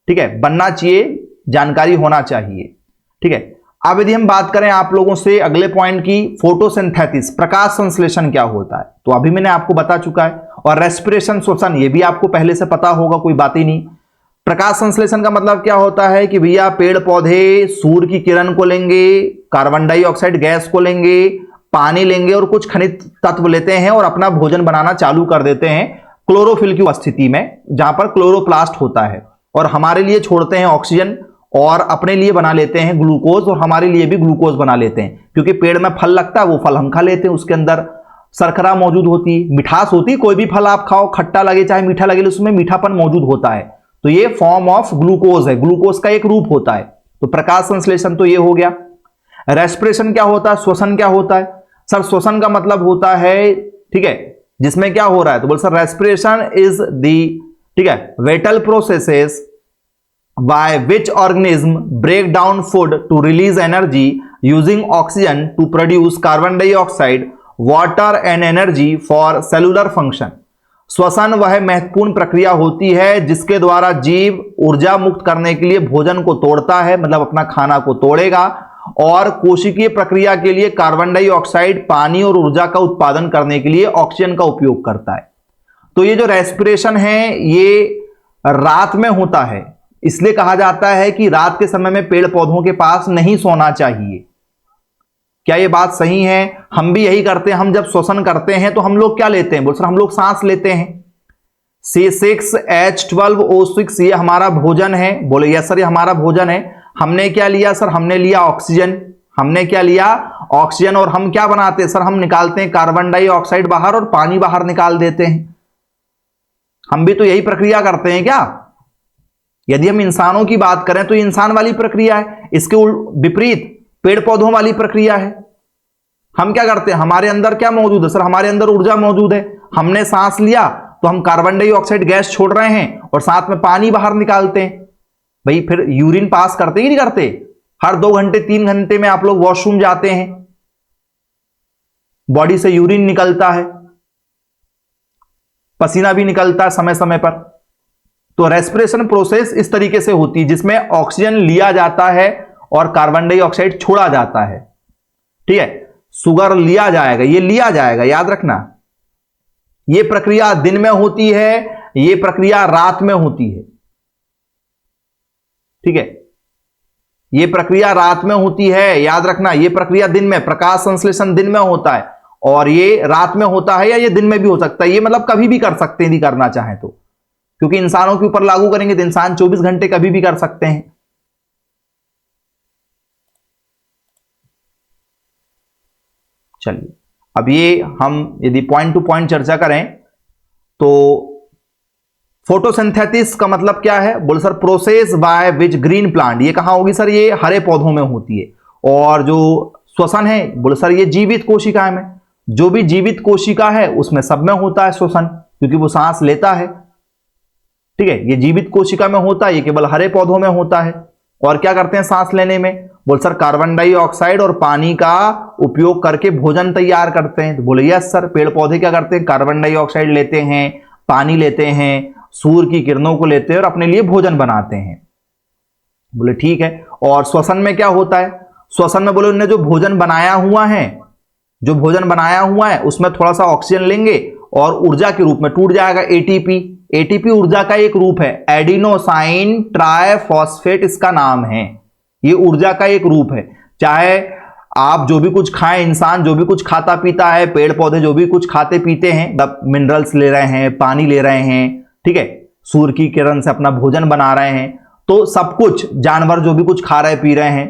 ठीक है, बनना चाहिए, जानकारी होना चाहिए। ठीक है, अब यदि हम बात करें आप लोगों से अगले पॉइंट की, फोटोसिंथेसिस, प्रकाश संश्लेषण क्या होता है, तो अभी मैंने आपको बता चुका है। और रेस्पिरेशन, श्वसन, ये भी आपको पहले से पता होगा, कोई बात ही नहीं। प्रकाश संश्लेषण का मतलब क्या होता है कि भैया पेड़ पौधे सूर्य की किरण को लेंगे, कार्बन डाइऑक्साइड गैस को लेंगे, पानी लेंगे और कुछ खनिज तत्व लेते हैं और अपना भोजन बनाना चालू कर देते हैं क्लोरोफिल की उपस्थिति में, जहां पर क्लोरोप्लास्ट होता है, और हमारे लिए छोड़ते हैं ऑक्सीजन और अपने लिए बना लेते हैं ग्लूकोज, और हमारे लिए भी ग्लूकोज बना लेते हैं, क्योंकि पेड़ में फल लगता है, वो फल हम खा लेते हैं, उसके अंदर शर्करा मौजूद होती है, मिठास होती है। कोई भी फल आप खाओ, खट्टा लगे चाहे मीठा लगे, उसमें मीठापन मौजूद होता है, तो ये फॉर्म ऑफ ग्लूकोज है, ग्लूकोज का एक रूप होता है। तो प्रकाश संश्लेषण तो ये हो गया। रेस्पिरेशन क्या होता है, श्वसन क्या होता है सर? श्वसन का मतलब होता है, ठीक है, जिसमें क्या हो रहा है, तो बोल सर रेस्पिरेशन इज दी, ठीक है, vital processes by which organism break down food to release energy using oxygen to produce carbon dioxide, water and energy for cellular function। श्वसन वह महत्वपूर्ण प्रक्रिया होती है जिसके द्वारा जीव ऊर्जा मुक्त करने के लिए भोजन को तोड़ता है, मतलब अपना खाना को तोड़ेगा, और कोशिकीय प्रक्रिया के लिए कार्बन डाइऑक्साइड, पानी और ऊर्जा का उत्पादन करने के लिए ऑक्सीजन का उपयोग करता है। तो ये जो रेस्पिरेशन है ये रात में होता है, इसलिए कहा जाता है कि रात के समय में पेड़ पौधों के पास नहीं सोना चाहिए। क्या ये बात सही है? हम भी यही करते हैं। हम जब श्वसन करते हैं तो हम लोग क्या लेते हैं, बोल सर हम लोग सांस लेते हैं, C6H12O6, ये हमारा भोजन है। बोले यस सर ये हमारा भोजन है। हमने क्या लिया सर? हमने लिया ऑक्सीजन। हमने क्या लिया? ऑक्सीजन। और हम क्या बनाते हैं सर? हम निकालते हैं कार्बन डाइऑक्साइड बाहर और पानी बाहर निकाल देते हैं। हम भी तो यही प्रक्रिया करते हैं क्या? यदि हम इंसानों की बात करें तो इंसान वाली प्रक्रिया है, इसके विपरीत पेड़ पौधों वाली प्रक्रिया है। हम क्या करते हैं, हमारे अंदर क्या मौजूद है सर? हमारे अंदर ऊर्जा मौजूद है। हमने सांस लिया तो हम कार्बन डाइऑक्साइड गैस छोड़ रहे हैं और साथ में पानी बाहर निकालते हैं। भाई फिर यूरिन पास करते ही नहीं करते? हर 2 घंटे 3 घंटे में आप लोग वॉशरूम जाते हैं, बॉडी से यूरिन निकलता है, पसीना भी निकलता है समय समय पर। तो रेस्पिरेशन प्रोसेस इस तरीके से होती है जिसमें ऑक्सीजन लिया जाता है और कार्बन डाइऑक्साइड छोड़ा जाता है। ठीक है, शुगर लिया जाएगा, ये लिया जाएगा, याद रखना। ये प्रक्रिया दिन में होती है, ये प्रक्रिया रात में होती है। ठीक है, ये प्रक्रिया रात में होती है, याद रखना। ये प्रक्रिया दिन में, प्रकाश संश्लेषण दिन में होता है और ये रात में होता है या ये दिन में भी हो सकता है, ये मतलब कभी भी कर सकते हैं यदि करना चाहें तो, क्योंकि इंसानों के ऊपर लागू करेंगे तो इंसान 24 घंटे कभी भी कर सकते हैं। चलिए अब ये हम यदि पॉइंट टू पॉइंट चर्चा करें तो फोटोसिंथेसिस का मतलब क्या है, बोले sir process by which green plant, ये कहां होगी सर, ये हरे पौधों में होती है। और जो श्वसन है, बोले सर ये जीवित कोशिकाएं में, जो भी जीवित कोशिका है उसमें सब में होता है श्वसन, क्योंकि वो सांस लेता है। ठीक है, ये जीवित कोशिका में होता है, ये केवल हरे पौधों में होता है। और क्या करते हैं सांस लेने में, बोल सर कार्बन डाइऑक्साइड और पानी का उपयोग करके भोजन तैयार करते हैं। तो बोले यस सर, पेड़ पौधे क्या करते हैं, कार्बन डाइऑक्साइड लेते हैं, पानी लेते हैं, सूर्य की किरणों को लेते हैं और अपने लिए भोजन बनाते हैं। बोले ठीक है। और श्वसन में क्या होता है, श्वसन में बोले उन्होंने जो भोजन बनाया हुआ है, जो भोजन बनाया हुआ है उसमें थोड़ा सा ऑक्सीजन लेंगे और ऊर्जा के रूप में टूट जाएगा एटीपी। एटीपी ऊर्जा का एक रूप है, एडिनोसाइन ट्राइफॉस्फेट इसका नाम है। ये ऊर्जा का एक रूप है। चाहे आप जो भी कुछ खाएं, इंसान जो भी कुछ खाता पीता है, पेड़ पौधे जो भी कुछ खाते पीते हैं, मिनरल्स ले रहे हैं, पानी ले रहे हैं, ठीक है, सूर्य की किरण से अपना भोजन बना रहे हैं, तो सब कुछ जानवर जो भी कुछ खा रहे पी रहे हैं,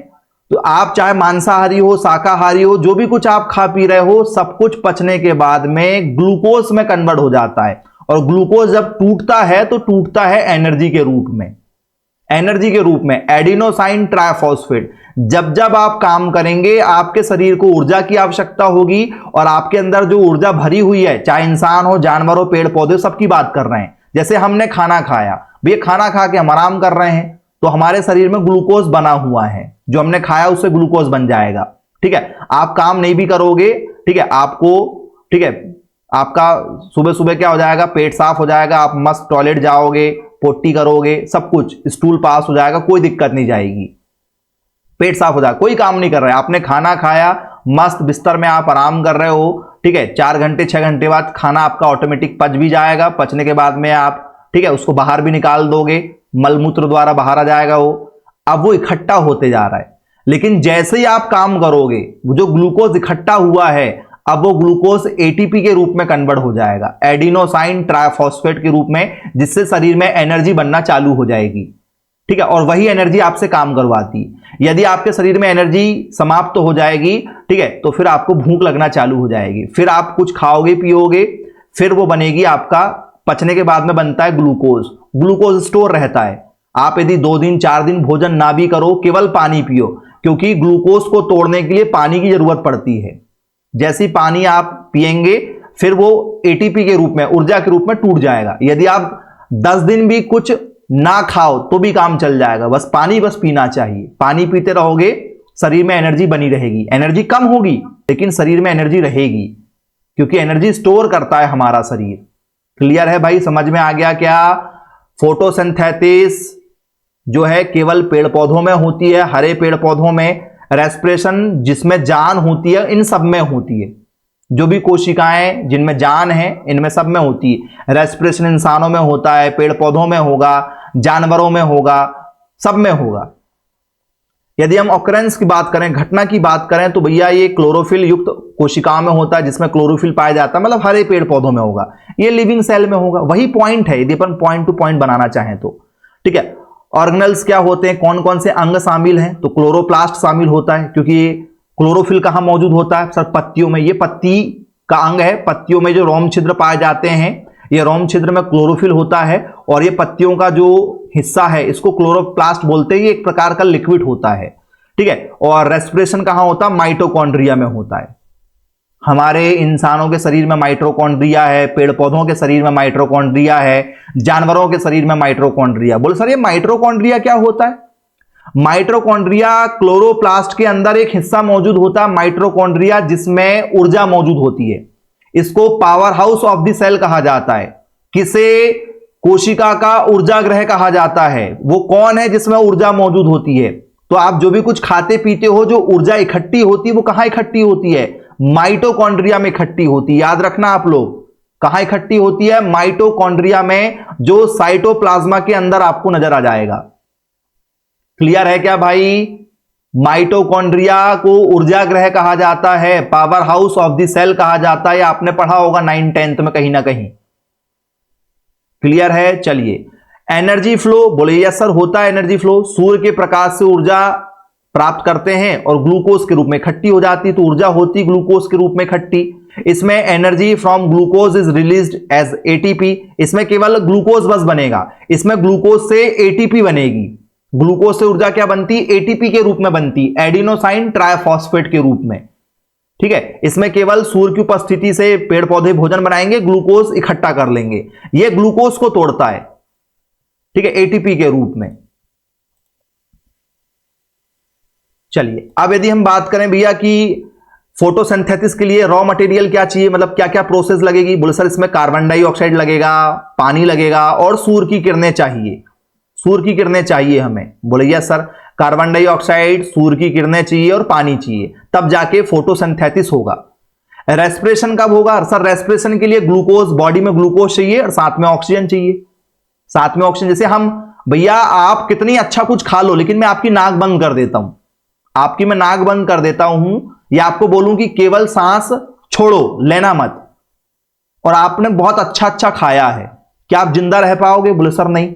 तो आप चाहे मांसाहारी हो शाकाहारी हो, जो भी कुछ आप खा पी रहे हो, सब कुछ पचने के बाद में ग्लूकोज में कन्वर्ट हो जाता है। और ग्लूकोज जब टूटता है तो टूटता है एनर्जी के रूप में, एनर्जी के रूप में एडिनोसाइन ट्राइफॉस्फेट। जब जब आप काम करेंगे आपके शरीर को ऊर्जा की आवश्यकता होगी, और आपके अंदर जो ऊर्जा भरी हुई है, चाहे इंसान हो जानवर हो पेड़ पौधे, सबकी बात कर रहे हैं। जैसे हमने खाना खाया, भैया खाना खा के हम आराम कर रहे हैं तो हमारे शरीर में ग्लूकोज बना हुआ है, जो हमने खाया उससे ग्लूकोज बन जाएगा। ठीक है, आप काम नहीं भी करोगे, ठीक है, आपको, ठीक है, आपका सुबह सुबह क्या हो जाएगा, पेट साफ हो जाएगा, आप मस्त टॉयलेट जाओगे, पोटी करोगे, सब कुछ स्टूल पास हो जाएगा, कोई दिक्कत नहीं जाएगी, पेट साफ हो जाएगा, कोई काम नहीं कर रहे, आपने खाना खाया, मस्त बिस्तर में आप आराम कर रहे हो। ठीक है, 4 घंटे 6 घंटे बाद खाना आपका ऑटोमेटिक पच भी जाएगा, पचने के बाद में आप, ठीक है, उसको बाहर भी निकाल दोगे, मलमूत्र द्वारा बाहर आ जाएगा वो। अब वो इकट्ठा होते जा रहा है, लेकिन जैसे ही आप काम करोगे वो जो ग्लूकोज इकट्ठा हुआ है, अब वो ग्लूकोज एटीपी के रूप में कन्वर्ट हो जाएगा, एडिनोसाइन ट्राइफॉस्फेट के रूप में, जिससे शरीर में एनर्जी बनना चालू हो जाएगी। ठीक है, और वही एनर्जी आपसे काम करवाती। यदि आपके शरीर में एनर्जी समाप्त हो जाएगी, ठीक है, तो फिर आपको भूख लगना चालू हो जाएगी, फिर आप कुछ खाओगे पियोगे, फिर वो बनेगी आपका, पचने के बाद में बनता है ग्लूकोज। ग्लूकोज स्टोर रहता है। आप यदि 2 दिन 4 दिन भोजन ना भी करो, केवल पानी पियो, क्योंकि ग्लूकोज को तोड़ने के लिए पानी की जरूरत पड़ती है। जैसे पानी आप पिएंगे फिर वो एटीपी के रूप में, ऊर्जा के रूप में टूट जाएगा। यदि आप 10 दिन भी कुछ ना खाओ तो भी काम चल जाएगा, बस पानी बस पीना चाहिए। पानी पीते रहोगे, शरीर में एनर्जी बनी रहेगी, एनर्जी कम होगी लेकिन शरीर में एनर्जी रहेगी, क्योंकि एनर्जी स्टोर करता है हमारा शरीर। क्लियर है भाई, समझ में आ गया क्या? फोटोसिंथेसिस जो है केवल पेड़ पौधों में होती है, हरे पेड़ पौधों में। रेस्पिरेशन जिसमें जान होती है इन सब में होती है, जो भी कोशिकाएं जिनमें जान है इनमें सब में होती है। रेस्पिरेशन इंसानों में होता है, पेड़ पौधों में होगा, जानवरों में होगा, सब में होगा। यदि हम ऑकरेंस की बात करें, घटना की बात करें, तो भैया ये क्लोरोफिल युक्त कोशिकाओं में होता है, जिसमें क्लोरोफिल पाया जाता है, मतलब हरे पेड़ पौधों में होगा। ये लिविंग सेल में होगा। वही पॉइंट है यदि अपन पॉइंट टू पॉइंट बनाना चाहें तो। ठीक है, ऑर्गेनल्स क्या होते हैं, कौन कौन से अंग शामिल हैं? तो क्लोरोप्लास्ट शामिल होता है, क्योंकि ये क्लोरोफिल कहां मौजूद होता है सर? पत्तियों में। ये पत्ती का अंग है। पत्तियों में जो रोम छिद्र पाए जाते हैं, ये रोम छिद्र में क्लोरोफिल होता है, और ये पत्तियों का जो हिस्सा है इसको क्लोरोप्लास्ट बोलते हैं। ये एक प्रकार का लिक्विड होता है। ठीक है, और रेस्पिरेशन कहां होता है? माइटोकॉन्ड्रिया में होता है। हमारे इंसानों के शरीर में माइटोकॉन्ड्रिया है, पेड़ पौधों के शरीर में माइटोकॉन्ड्रिया है, जानवरों के शरीर में माइटोकॉन्ड्रिया। बोले सर ये माइटोकॉन्ड्रिया क्या होता है? माइटोकॉन्ड्रिया क्लोरोप्लास्ट के अंदर एक हिस्सा मौजूद होता है माइटोकॉन्ड्रिया, जिसमें ऊर्जा मौजूद होती है। इसको power house of the cell कहा जाता है। किसे? कोशिका का ऊर्जा ग्रह कहा जाता है। वो कौन है जिसमें ऊर्जा मौजूद होती है? तो आप जो भी कुछ खाते पीते हो, जो ऊर्जा इकट्ठी होती है वो कहां इकट्ठी होती है? माइटोकॉन्ड्रिया में इकट्ठी होती है। याद रखना आप लोग, कहां इकट्ठी होती है? माइटोकॉन्ड्रिया में, जो साइटोप्लाज्मा के अंदर आपको नजर आ जाएगा। क्लियर है क्या भाई? माइटोकॉन्ड्रिया को ऊर्जा गृह कहा जाता है, power house of the cell कहा जाता है, आपने पढ़ा होगा 9th-10th में कहीं ना कहीं। क्लियर है? चलिए, एनर्जी फ्लो, बोले यस सर होता है एनर्जी फ्लो। सूर्य के प्रकाश से ऊर्जा प्राप्त करते हैं और ग्लूकोज के रूप में इकट्ठी हो जाती, तो ऊर्जा होती ग्लूकोज के रूप में इकट्ठी। इसमें energy from glucose is released as ATP, इसमें केवल ग्लूकोज बस बनेगा, इसमें ग्लूकोज से एटीपी बनेगी। ग्लूकोज से ऊर्जा क्या बनती? एटीपी के रूप में बनती, एडिनोसाइन ट्राइफॉस्फेट के रूप में। ठीक है, इसमें केवल सूर्य की उपस्थिति से पेड़ पौधे भोजन बनाएंगे, ग्लूकोज इकट्ठा कर लेंगे, यह ग्लूकोज को तोड़ता है, ठीक है, एटीपी के रूप में। चलिए, अब यदि हम बात करें भैया कि फोटोसिंथेसिस के लिए रॉ मटेरियल क्या चाहिए, मतलब क्या क्या प्रोसेस लगेगी, बोले सर इसमें कार्बन डाइऑक्साइड लगेगा, पानी लगेगा और सूर्य की किरणें चाहिए। सूर्य की किरणें चाहिए हमें, बोले यस सर, कार्बन डाइऑक्साइड, सूर्य की किरणें चाहिए और पानी चाहिए, तब जाके फोटोसिंथेसिस होगा। रेस्पिरेशन कब होगा? सर रेस्पिरेशन के लिए ग्लूकोज, बॉडी में ग्लूकोज चाहिए और साथ में ऑक्सीजन चाहिए। साथ में ऑक्सीजन, जैसे हम, भैया आप कितनी अच्छा कुछ खा लो लेकिन मैं आपकी नाक बंद कर देता हूं, आपकी मैं नाक बंद कर देता हूं या आपको बोलूं कि केवल सांस छोड़ो, लेना मत, और आपने बहुत अच्छा अच्छा खाया है, क्या आप जिंदा रह पाओगे? बोले सर नहीं,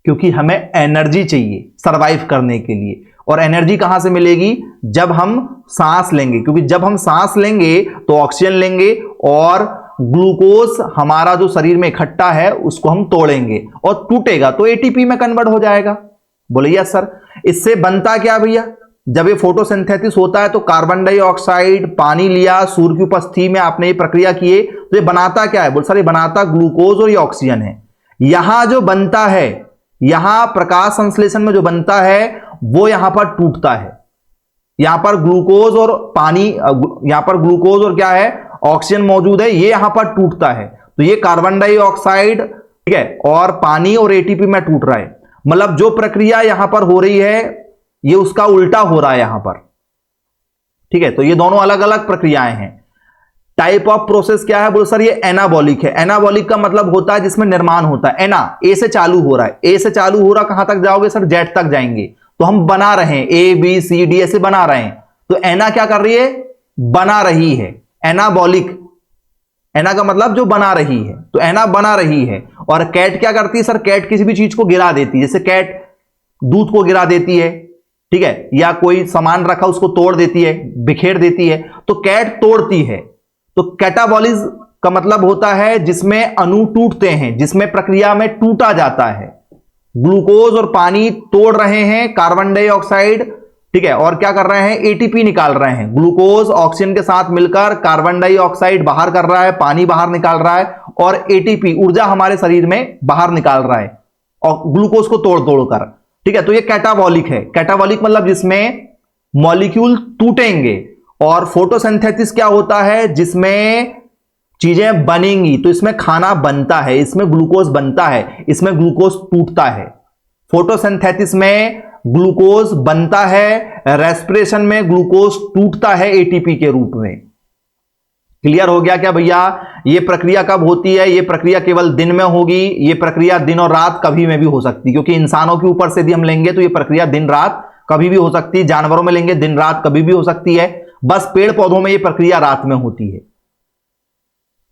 क्योंकि हमें एनर्जी चाहिए सरवाइव करने के लिए। और एनर्जी कहां से मिलेगी? जब हम सांस लेंगे, क्योंकि जब हम सांस लेंगे तो ऑक्सीजन लेंगे और ग्लूकोज हमारा जो शरीर में इकट्ठा है उसको हम तोड़ेंगे और टूटेगा तो एटीपी में कन्वर्ट हो जाएगा। बोले यस सर, इससे बनता क्या भैया? जब ये फोटोसिंथेसिस होता है तो कार्बन डाइऑक्साइड, पानी लिया, सूर्य की उपस्थिति में आपने ये प्रक्रिया किए, तो ये बनाता क्या है? बोले सर ये बनाता ग्लूकोज और ये ऑक्सीजन है। यहां जो बनता है, यहां प्रकाश संश्लेषण में जो बनता है वो यहां पर टूटता है। यहां पर ग्लूकोज और पानी, यहां पर ग्लूकोज और क्या है? ऑक्सीजन मौजूद है, ये यहां पर टूटता है, तो ये कार्बन डाइऑक्साइड, ठीक है, और पानी और एटीपी में टूट रहा है। मतलब जो प्रक्रिया यहां पर हो रही है ये उसका उल्टा हो रहा है यहां पर, ठीक है। तो ये दोनों अलग अलग प्रक्रियाएं हैं। टाइप ऑफ प्रोसेस क्या है? बोलो सर ये एनाबॉलिक है। एनाबॉलिक का मतलब होता है जिसमें निर्माण होता है। एना, ए से चालू हो रहा है, ए से चालू हो रहा, कहां तक जाओगे सर? जेड तक जाएंगे। तो हम बना रहे हैं, ए बी सी डी ऐसे बना रहे हैं, तो एना क्या कर रही है? बना रही है। एनाबॉलिक, एना का मतलब जो बना रही है, तो एना बना रही है। और कैट क्या करती है सर? कैट किसी भी चीज को गिरा देती है, जैसे कैट दूध को गिरा देती है, ठीक है, या कोई सामान रखा उसको तोड़ देती है, बिखेर देती है, तो कैट तोड़ती है। तो कैटाबॉलिज्म का मतलब होता है जिसमें अणु टूटते हैं, जिसमें प्रक्रिया में टूटा जाता है। ग्लूकोज और पानी तोड़ रहे हैं, कार्बन डाइऑक्साइड, ठीक है, और क्या कर रहे हैं? एटीपी निकाल रहे हैं। ग्लूकोज ऑक्सीजन के साथ मिलकर कार्बन डाइऑक्साइड बाहर कर रहा है, पानी बाहर निकाल रहा है, और एटीपी ऊर्जा हमारे शरीर में बाहर निकाल रहा है और ग्लूकोज को तोड़ तोड़कर, ठीक है। तो ये कैटाबॉलिक है। कैटाबॉलिक मतलब जिसमें मॉलिक्यूल टूटेंगे। और फोटोसिंथेसिस क्या होता है? जिसमें चीजें बनेंगी, तो इसमें खाना बनता है, इसमें ग्लूकोज बनता है, इसमें ग्लूकोज टूटता है। फोटोसिंथेसिस में ग्लूकोज बनता है, रेस्पिरेशन में ग्लूकोज टूटता है एटीपी के रूप में। क्लियर हो गया क्या भैया? ये प्रक्रिया कब होती है? ये प्रक्रिया केवल दिन में होगी। ये प्रक्रिया दिन और रात कभी में भी हो सकती है, क्योंकि इंसानों के ऊपर से यदि हम लेंगे तो ये प्रक्रिया दिन रात कभी भी हो सकती है। जानवरों में लेंगे दिन रात कभी भी हो सकती है, बस पेड़ पौधों में ये प्रक्रिया रात में होती है,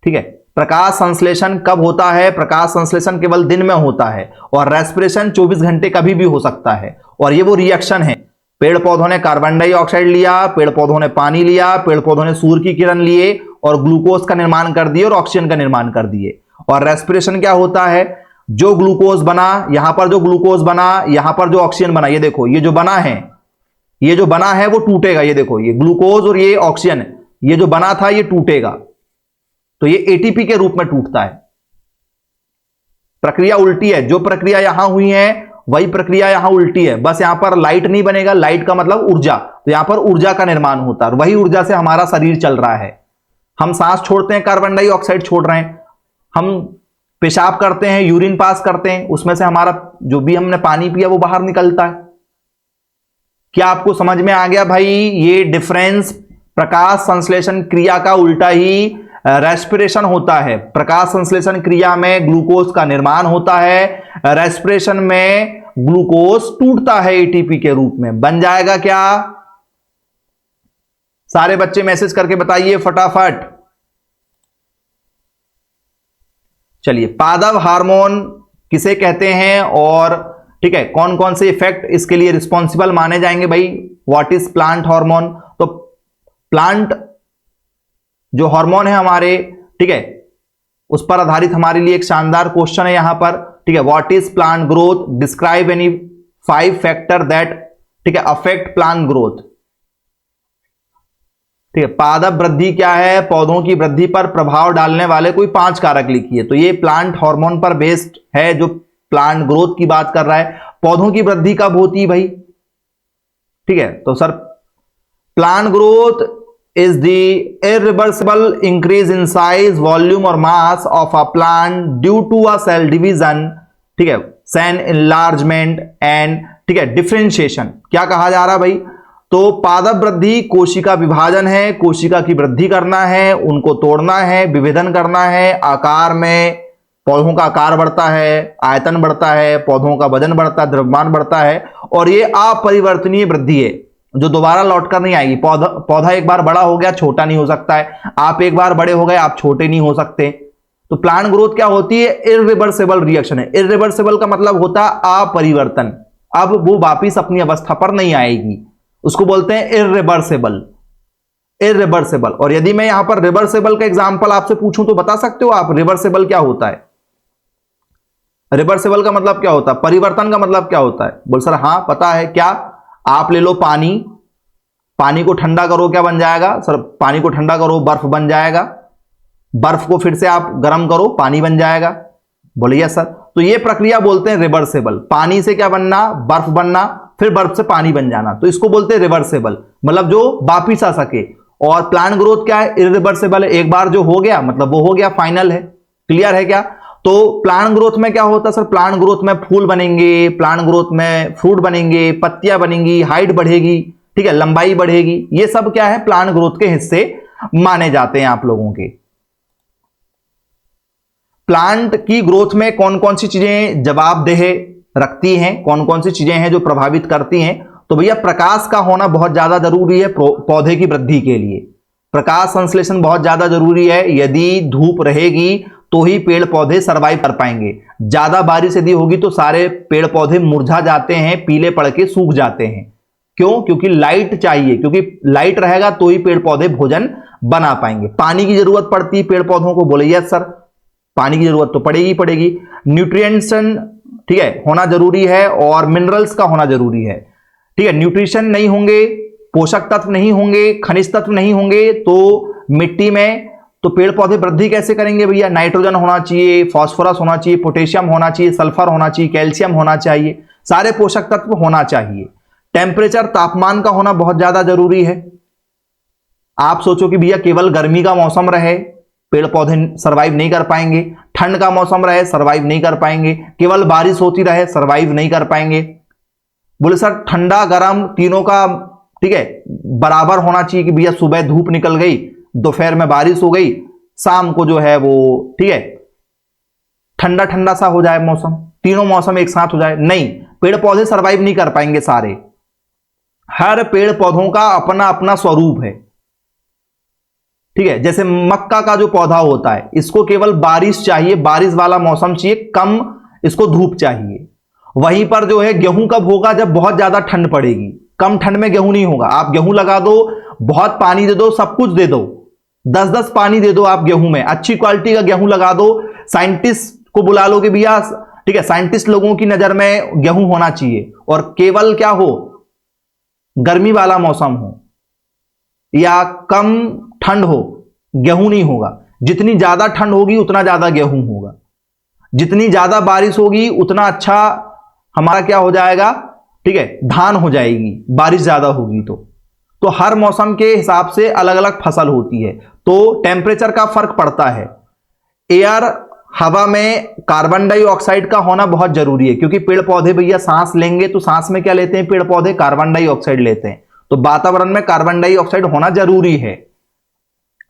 ठीक है। प्रकाश संश्लेषण कब होता है? प्रकाश संश्लेषण केवल दिन में होता है, और रेस्पिरेशन 24 घंटे कभी भी हो सकता है। और ये वो रिएक्शन है, पेड़ पौधों ने कार्बन डाइऑक्साइड लिया, पेड़ पौधों ने पानी लिया, पेड़ पौधों ने सूर्य की किरण लिए और ग्लूकोज का निर्माण कर दिए और ऑक्सीजन का निर्माण कर दिए। और रेस्पिरेशन क्या होता है? जो ग्लूकोज बना, यहां पर जो ग्लूकोज बना, यहां पर जो ऑक्सीजन बना, ये देखो ये जो बना है, ये जो बना है वो टूटेगा। ये देखो ये ग्लूकोज और ये ऑक्सीजन, ये जो बना था ये टूटेगा, तो ये एटीपी के रूप में टूटता है। प्रक्रिया उल्टी है, जो प्रक्रिया यहां हुई है वही प्रक्रिया यहां उल्टी है, बस यहां पर लाइट नहीं बनेगा। लाइट का मतलब ऊर्जा, तो यहां पर ऊर्जा का निर्माण होता है, वही ऊर्जा से हमारा शरीर चल रहा है। हम सांस छोड़ते हैं, कार्बन डाइऑक्साइड छोड़ रहे हैं। हम पेशाब करते हैं, यूरिन पास करते हैं, उसमें से हमारा जो भी हमने पानी पिया वो बाहर निकलता है। क्या आपको समझ में आ गया भाई? ये डिफरेंस, प्रकाश संश्लेषण क्रिया का उल्टा ही रेस्पिरेशन होता है। प्रकाश संश्लेषण क्रिया में ग्लूकोज का निर्माण होता है, रेस्पिरेशन में ग्लूकोज टूटता है एटीपी के रूप में, बन जाएगा क्या? सारे बच्चे मैसेज करके बताइए फटाफट। चलिए, पादप हार्मोन किसे कहते हैं और ठीक है कौन कौन से इफेक्ट इसके लिए रिस्पॉन्सिबल माने जाएंगे भाई? What is plant hormone? तो प्लांट जो हार्मोन है हमारे, ठीक है, उस पर आधारित हमारे लिए एक शानदार क्वेश्चन है यहां पर, ठीक है। What is plant growth? Describe any 5 factor that, ठीक है, अफेक्ट प्लांट ग्रोथ। ठीक है, पादप वृद्धि क्या है? पौधों की वृद्धि पर प्रभाव डालने वाले कोई 5 कारक लिखिए। तो ये प्लांट हार्मोन पर बेस्ड है, जो प्लांट ग्रोथ की बात कर रहा है। पौधों की वृद्धि कब होती है भाई? ठीक है, तो sir plant growth is the irreversible increase in size, volume or mass of a plant due to a cell division, ठीक है, cell enlargement and, ठीक है, differentiation। क्या कहा जा रहा है भाई? तो पादप वृद्धि कोशिका विभाजन है, कोशिका की वृद्धि करना है, उनको तोड़ना है, विभेदन करना है, आकार में पौधों का आकार बढ़ता है, आयतन बढ़ता है, पौधों का वजन बढ़ता है, द्रव्यमान बढ़ता है, और ये अपरिवर्तनीय वृद्धि है जो दोबारा लौटकर नहीं आएगी। पौधा एक बार बड़ा हो गया, छोटा नहीं हो सकता है। आप एक बार बड़े हो गए, आप छोटे नहीं हो सकते। तो प्लांट ग्रोथ क्या होती है? इररिवर्सिबल रिएक्शन है। इररिवर्सिबल का मतलब होता है अपरिवर्तन, अब वो वापिस अपनी अवस्था पर नहीं आएगी, उसको बोलते हैं इररिवर्सिबल। इररिवर्सिबल। और यदि मैं यहां पर रिवर्सिबल का एग्जांपल आपसे पूछूं तो बता सकते हो आप रिवर्सिबल क्या होता है? रिवर्सिबल का मतलब क्या होता है? परिवर्तन का मतलब क्या होता है? बोल सर हां पता है। क्या? आप ले लो पानी, पानी को ठंडा करो, क्या बन जाएगा? सर पानी को ठंडा करो, बर्फ बन जाएगा। बर्फ को फिर से आप गर्म करो, पानी बन जाएगा। बोलिए सर। तो ये प्रक्रिया बोलते हैं रिवर्सिबल। पानी से क्या बनना? बर्फ बनना, फिर बर्फ से पानी बन जाना, तो इसको बोलते हैं रिवर्सिबल, मतलब जो वापिस आ सके। और प्लांट ग्रोथ क्या है? इररिवर्सिबल है, एक बार जो हो गया मतलब वो हो गया, फाइनल है। क्लियर है क्या? तो प्लांट ग्रोथ में क्या होता है सर? प्लांट ग्रोथ में फूल बनेंगे, प्लांट ग्रोथ में फ्रूट बनेंगे, पत्तियां बनेंगी, हाइट बढ़ेगी, ठीक है, लंबाई बढ़ेगी। ये सब क्या है? प्लांट ग्रोथ के हिस्से माने जाते हैं आप लोगों के। प्लांट की ग्रोथ में कौन कौन सी चीजें जवाबदेह रखती हैं, कौन कौन सी चीजें हैं जो प्रभावित करती हैं? तो भैया प्रकाश का होना बहुत ज्यादा जरूरी है पौधे की वृद्धि के लिए। प्रकाश संश्लेषण बहुत ज्यादा जरूरी है। यदि धूप रहेगी तो ही पेड़ पौधे सरवाइव कर पाएंगे। ज्यादा बारिश यदि होगी तो सारे पेड़ पौधे मुरझा जाते हैं, पीले पड़ के सूख जाते हैं। क्यों? क्योंकि लाइट चाहिए, क्योंकि लाइट रहेगा तो ही पेड़ पौधे भोजन बना पाएंगे। पानी की जरूरत पड़ती है पेड़ पौधों को। बोले यस सर, पानी की जरूरत तो पड़ेगी पड़ेगी। न्यूट्रिएंट्स, ठीक है, होना जरूरी है, और मिनरल्स का होना जरूरी है। ठीक है, न्यूट्रिशन नहीं होंगे, पोषक तत्व नहीं होंगे, खनिज तत्व नहीं होंगे तो मिट्टी में तो पेड़ पौधे वृद्धि कैसे करेंगे भैया? नाइट्रोजन होना चाहिए, फास्फोरस होना चाहिए, पोटेशियम होना चाहिए, सल्फर होना चाहिए, कैल्शियम होना चाहिए, सारे पोषक तत्व होना चाहिए। टेम्परेचर, तापमान का होना बहुत ज्यादा जरूरी है। आप सोचो कि भैया केवल गर्मी का मौसम रहे, पेड़ पौधे सरवाइव नहीं कर पाएंगे। ठंड का मौसम रहे, सरवाइव नहीं कर पाएंगे। केवल बारिश होती रहे, सरवाइव नहीं कर पाएंगे। बोले सर ठंडा गर्म तीनों का, ठीक है, बराबर होना चाहिए कि भैया सुबह धूप निकल गई, दोपहर में बारिश हो गई, शाम को जो है वो, ठीक है, ठंडा ठंडा सा हो जाए मौसम, तीनों मौसम एक साथ हो जाए। नहीं, पेड़ पौधे सरवाइव नहीं कर पाएंगे सारे। हर पेड़ पौधों का अपना अपना स्वरूप है। ठीक है, जैसे मक्का का जो पौधा होता है, इसको केवल बारिश चाहिए, बारिश वाला मौसम चाहिए, कम इसको धूप चाहिए। वहीं पर जो है गेहूं कब होगा? जब बहुत ज्यादा ठंड पड़ेगी। कम ठंड में गेहूं नहीं होगा। आप गेहूं लगा दो, बहुत पानी दे दो, सब कुछ दे दो, 10-10 पानी दे दो आप गेहूं में, अच्छी क्वालिटी का गेहूं लगा दो, साइंटिस्ट को बुला लो कि भैया, ठीक है, साइंटिस्ट लोगों की नजर में गेहूं होना चाहिए, और केवल क्या हो? गर्मी वाला मौसम हो या कम ठंड हो, गेहूं नहीं होगा। जितनी ज्यादा ठंड होगी उतना ज्यादा गेहूं होगा, जितनी ज्यादा बारिश होगी उतना अच्छा हमारा क्या हो जाएगा? ठीक है, धान हो जाएगी, बारिश ज्यादा होगी तो हर मौसम के हिसाब से अलग अलग फसल होती है। तो टेम्परेचर का फर्क पड़ता है। एयर, हवा में कार्बन डाइऑक्साइड का होना बहुत जरूरी है, क्योंकि पेड़ पौधे भैया सांस लेंगे तो सांस में क्या लेते हैं पेड़ पौधे? कार्बन डाइऑक्साइड लेते हैं। तो वातावरण में कार्बन डाइऑक्साइड होना जरूरी है।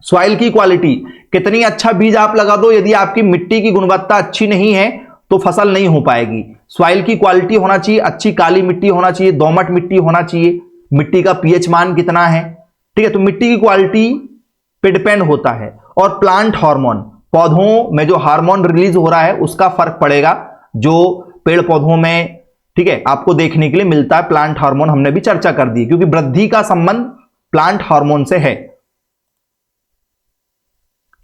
सॉइल की क्वालिटी, कितनी अच्छा बीज आप लगा दो, यदि आपकी मिट्टी की गुणवत्ता अच्छी नहीं है तो फसल नहीं हो पाएगी। सॉइल की क्वालिटी होना चाहिए, अच्छी काली मिट्टी होना चाहिए, दोमट मिट्टी होना चाहिए, मिट्टी का पीएच मान कितना है, ठीक है। तो मिट्टी की क्वालिटी पे डिपेंड होता है। और प्लांट हार्मोन, पौधों में जो हार्मोन रिलीज हो रहा है उसका फर्क पड़ेगा, जो पेड़ पौधों में, ठीक है, आपको देखने के लिए मिलता है। प्लांट हार्मोन हमने भी चर्चा कर दी, क्योंकि वृद्धि का संबंध प्लांट हार्मोन से है,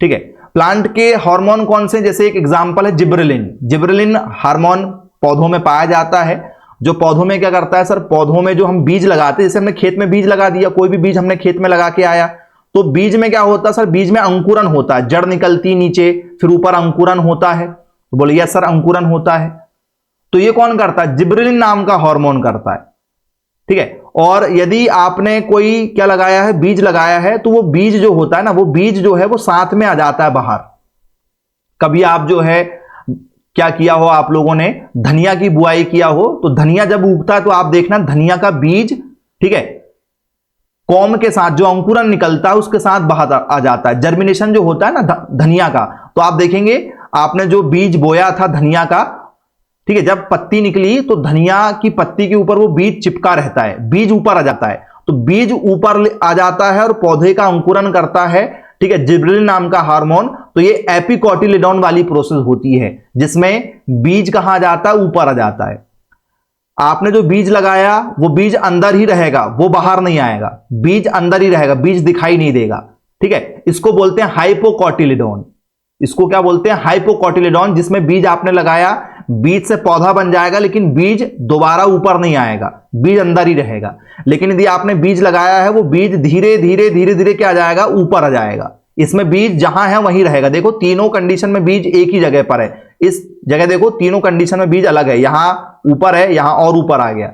ठीक है। प्लांट के हार्मोन कौन से, जैसे एक एग्जांपल है जिब्रेलिन। जिब्रेलिन हार्मोन पौधों में पाया जाता है, जो पौधों में क्या करता है सर, पौधों में जो हम बीज लगाते हैं, जैसे हमने खेत में बीज लगा दिया, कोई भी बीज हमने खेत में लगा के आया, तो बीज में क्या होता है सर, बीज में अंकुरन होता है, जड़ निकलती नीचे, फिर ऊपर अंकुरन होता है। तो बोलिए यस सर, अंकुरन होता है। तो ये कौन करता है, जिब्रेलिन नाम का हार्मोन करता है, ठीक है। और यदि आपने कोई क्या लगाया है, बीज लगाया है, तो वो बीज जो होता है ना, वो बीज जो है वो साथ में आ जाता है बाहर। कभी आप जो है क्या किया हो, आप लोगों ने धनिया की बुआई किया हो, तो धनिया जब उगता है तो आप देखना धनिया का बीज, ठीक है, कॉम के साथ जो अंकुरन निकलता है उसके साथ बाहर आ जाता है। जर्मिनेशन जो होता है ना धनिया का, तो आप देखेंगे आपने जो बीज बोया था धनिया का, ठीक है, जब पत्ती निकली तो धनिया की पत्ती के ऊपर वो बीज चिपका रहता है, बीज ऊपर आ जाता है। तो बीज ऊपर आ जाता है और पौधे का अंकुरन करता है, ठीक है, जिब्रेलिन नाम का हार्मोन। तो ये एपिकोटिलिडोन वाली प्रोसेस होती है, जिसमें बीज कहां जाता है, ऊपर आ जाता है। आपने जो बीज लगाया वो बीज अंदर ही रहेगा, वो बाहर नहीं आएगा, बीज अंदर ही रहेगा, बीज दिखाई नहीं देगा, ठीक है। इसको बोलते हैं हाइपोकोटिलिडोन। इसको क्या बोलते हैं, हाइपोकोटिलिडोन, जिसमें बीज आपने लगाया, बीज से पौधा बन जाएगा, लेकिन बीज दोबारा ऊपर नहीं आएगा, बीज अंदर ही रहेगा। लेकिन यदि आपने बीज लगाया है, वो बीज धीरे धीरे धीरे धीरे क्या आ जाएगा, ऊपर आ जाएगा। इसमें बीज जहां है वहीं रहेगा। देखो तीनों कंडीशन में बीज एक ही जगह पर है, इस जगह देखो तीनों कंडीशन में बीज अलग है, यहां ऊपर है, यहां और ऊपर आ गया।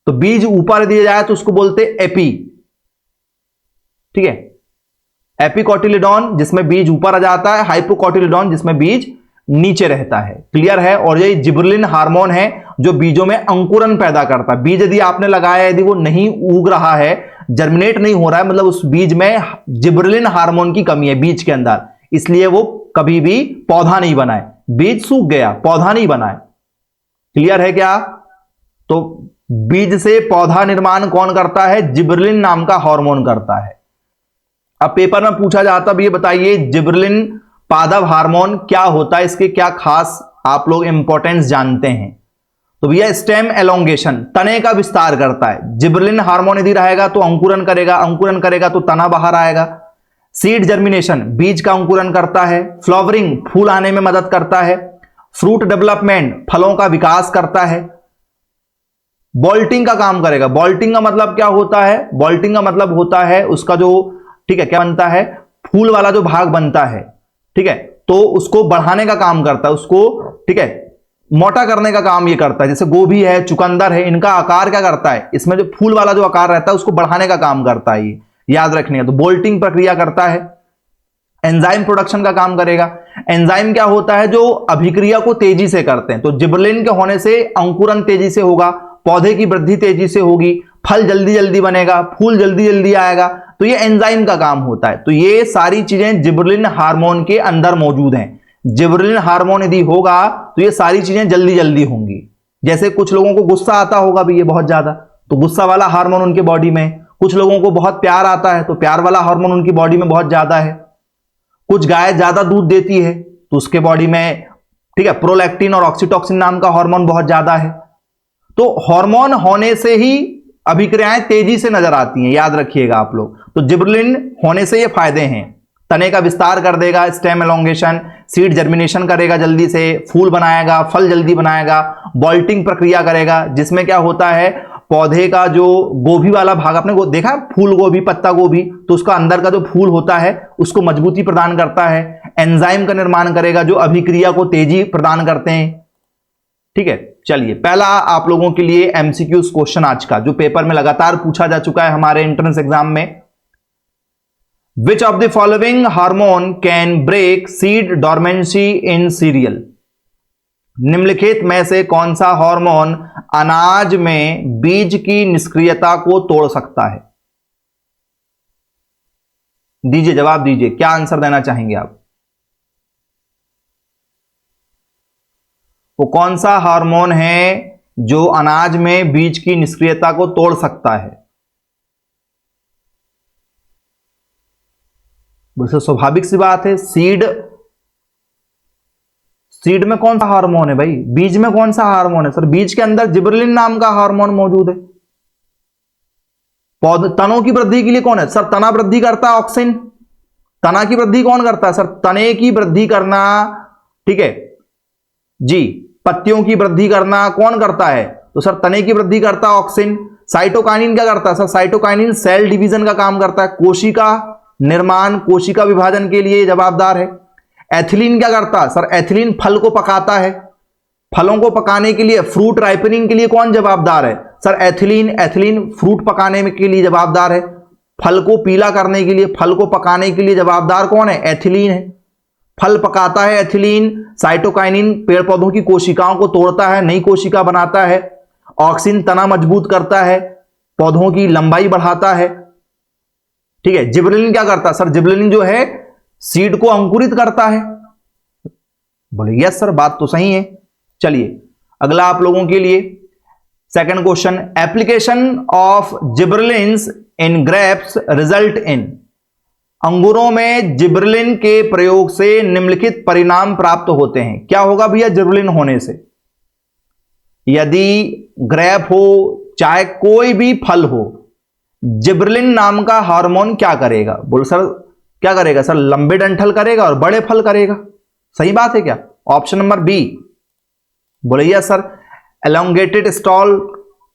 तो बीज ऊपर दिया जाए तो उसको बोलते एपी, ठीक है, एपिकोटिलिडोन जिसमें बीज ऊपर आ जाता है, हाइपोकोटिलिडोन जिसमें बीज नीचे रहता है। क्लियर है। और ये जिब्रेलिन हार्मोन है जो बीजों में अंकुरन पैदा करता है। बीज यदि आपने लगाया, यदि वो नहीं उग रहा है, जर्मिनेट नहीं हो रहा है, मतलब उस बीज में जिब्रेलिन हार्मोन की कमी है बीज के अंदर, इसलिए वो कभी भी पौधा नहीं बनाए, बीज सूख गया, पौधा नहीं बनाए। क्लियर है क्या। तो बीज से पौधा निर्माण कौन करता है, जिब्रेलिन नाम का हार्मोन करता है। अब पेपर में पूछा जाता है, ये बताइए जिब्रेलिन पादप हार्मोन क्या होता है, इसके क्या खास आप लोग इंपॉर्टेंस जानते हैं। तो भैया स्टेम एलोंगेशन, तने का विस्तार करता है। जिब्रेलिन हार्मोन यदि रहेगा तो अंकुरन करेगा, अंकुरन करेगा तो तना बाहर आएगा। सीड जर्मिनेशन, बीज का अंकुरन करता है। फ्लावरिंग, फूल आने में मदद करता है। फ्रूट डेवलपमेंट, फलों का विकास करता है। बॉल्टिंग का काम करेगा। बॉल्टिंग का मतलब क्या होता है, बॉल्टिंग का मतलब होता है उसका जो, ठीक है, क्या बनता है, फूल वाला जो भाग बनता है, ठीक है, तो उसको बढ़ाने का काम करता है, उसको, ठीक है, मोटा करने का काम ये करता है। जैसे गोभी है, चुकंदर है, इनका आकार क्या करता है, इसमें जो फूल वाला जो आकार रहता है उसको बढ़ाने का काम करता है, ये याद रखने का। तो बोल्टिंग प्रक्रिया करता है। एंजाइम प्रोडक्शन का काम करेगा। एंजाइम क्या होता है, जो अभिक्रिया को तेजी से करते हैं। तो जिब्रेलिन के होने से अंकुरन तेजी से होगा, पौधे की वृद्धि तेजी से होगी, फल जल्दी जल्दी बनेगा, फूल जल्दी जल्दी आएगा। तो ये एंजाइम का काम होता है। तो ये सारी चीजें जिब्रेलिन हार्मोन के अंदर मौजूद हैं। जिब्रेलिन हार्मोन यदि होगा तो ये सारी चीजें जल्दी जल्दी होंगी। जैसे कुछ लोगों को गुस्सा आता होगा भी ये बहुत ज्यादा, तो गुस्सा वाला हार्मोन उनके बॉडी में। कुछ लोगों को बहुत प्यार आता है तो प्यार वाला हार्मोन उनकी बॉडी में बहुत ज्यादा है। कुछ गाय ज्यादा दूध देती है तो उसके बॉडी में, ठीक है, प्रोलैक्टिन और ऑक्सीटोसिन नाम का हार्मोन बहुत ज्यादा है। तो हार्मोन होने से ही अभिक्रियाएं तेजी से नजर आती हैं, याद रखिएगा आप लोग। तो जिब्रेलिन होने से ये फायदे हैं, तने का विस्तार कर देगा, स्टेम एलोंगेशन, सीड जर्मिनेशन करेगा जल्दी से, फूल बनाएगा, फल जल्दी बनाएगा, बॉल्टिंग प्रक्रिया करेगा, जिसमें क्या होता है, पौधे का जो गोभी वाला भाग आपने देखा, फूल गोभी, पत्ता गोभी, तो उसका अंदर का जो फूल होता है उसको मजबूती प्रदान करता है। एंजाइम का निर्माण करेगा जो अभिक्रिया को तेजी प्रदान करते हैं। ठीक है, चलिए पहला आप लोगों के लिए एमसीक्यूज क्वेश्चन आज का, जो पेपर में लगातार पूछा जा चुका है हमारे एंट्रेंस एग्जाम में। Which of the following hormone can break seed dormancy in cereal. निम्नलिखित में से कौन सा हार्मोन अनाज में बीज की निष्क्रियता को तोड़ सकता है। दीजिए जवाब दीजिए, क्या आंसर देना चाहेंगे आप। वो कौन सा हार्मोन है जो अनाज में बीज की निष्क्रियता को तोड़ सकता है? वैसे स्वाभाविक सी बात है, सीड में कौन सा हार्मोन है भाई? बीज में कौन सा हार्मोन है सर? बीज के अंदर जिबरेलिन नाम का हार्मोन मौजूद है। तनों की वृद्धि के लिए कौन है सर? तना वृद्धि करता है ऑक्सिन। तना की वृद्धि कौन करता है सर? तने की वृद्धि करना, ठीक है जी। पत्तियों की वृद्धि करना कौन करता है? तो सर तने की वृद्धि करता है ऑक्सिन। साइटोकाइनिन क्या करता है सर? साइटोकाइनिन सेल डिवीजन का काम करता है, कोशिका निर्माण, कोशिका विभाजन के लिए जवाबदार है। एथिलीन क्या करता है सर? एथिलीन फल को पकाता है। फलों को पकाने के लिए, फ्रूट राइपनिंग के लिए कौन जवाबदार है सर? एथिलीन। एथिलीन फ्रूट पकाने के लिए जवाबदार है। फल को पीला करने के लिए, फल को पकाने के लिए जवाबदार कौन है? एथिलीन है। फल पकाता है एथिलीन। साइटोकाइनिन पेड़ पौधों की कोशिकाओं को तोड़ता है, नई कोशिका बनाता है। ऑक्सिन तना मजबूत करता है, पौधों की लंबाई बढ़ाता है, ठीक है। जिबरेलिन क्या करता है सर? जिबरेलिन जो है सीड को अंकुरित करता है। बोले यस सर, बात तो सही है। चलिए अगला आप लोगों के लिए second question, application of gibberellins in grapes result in. अंगूरों में जिबरेलिन के प्रयोग से निम्नलिखित परिणाम प्राप्त होते हैं। क्या होगा भैया जिबरेलिन होने से? यदि ग्रेप हो चाहे कोई भी फल हो, जिबरेलिन नाम का हार्मोन क्या करेगा? बोल सर क्या करेगा सर? लंबे डंठल करेगा और बड़े फल करेगा। सही बात है क्या? Option number B. बोले यस सर, एलोंगेटेड स्टॉल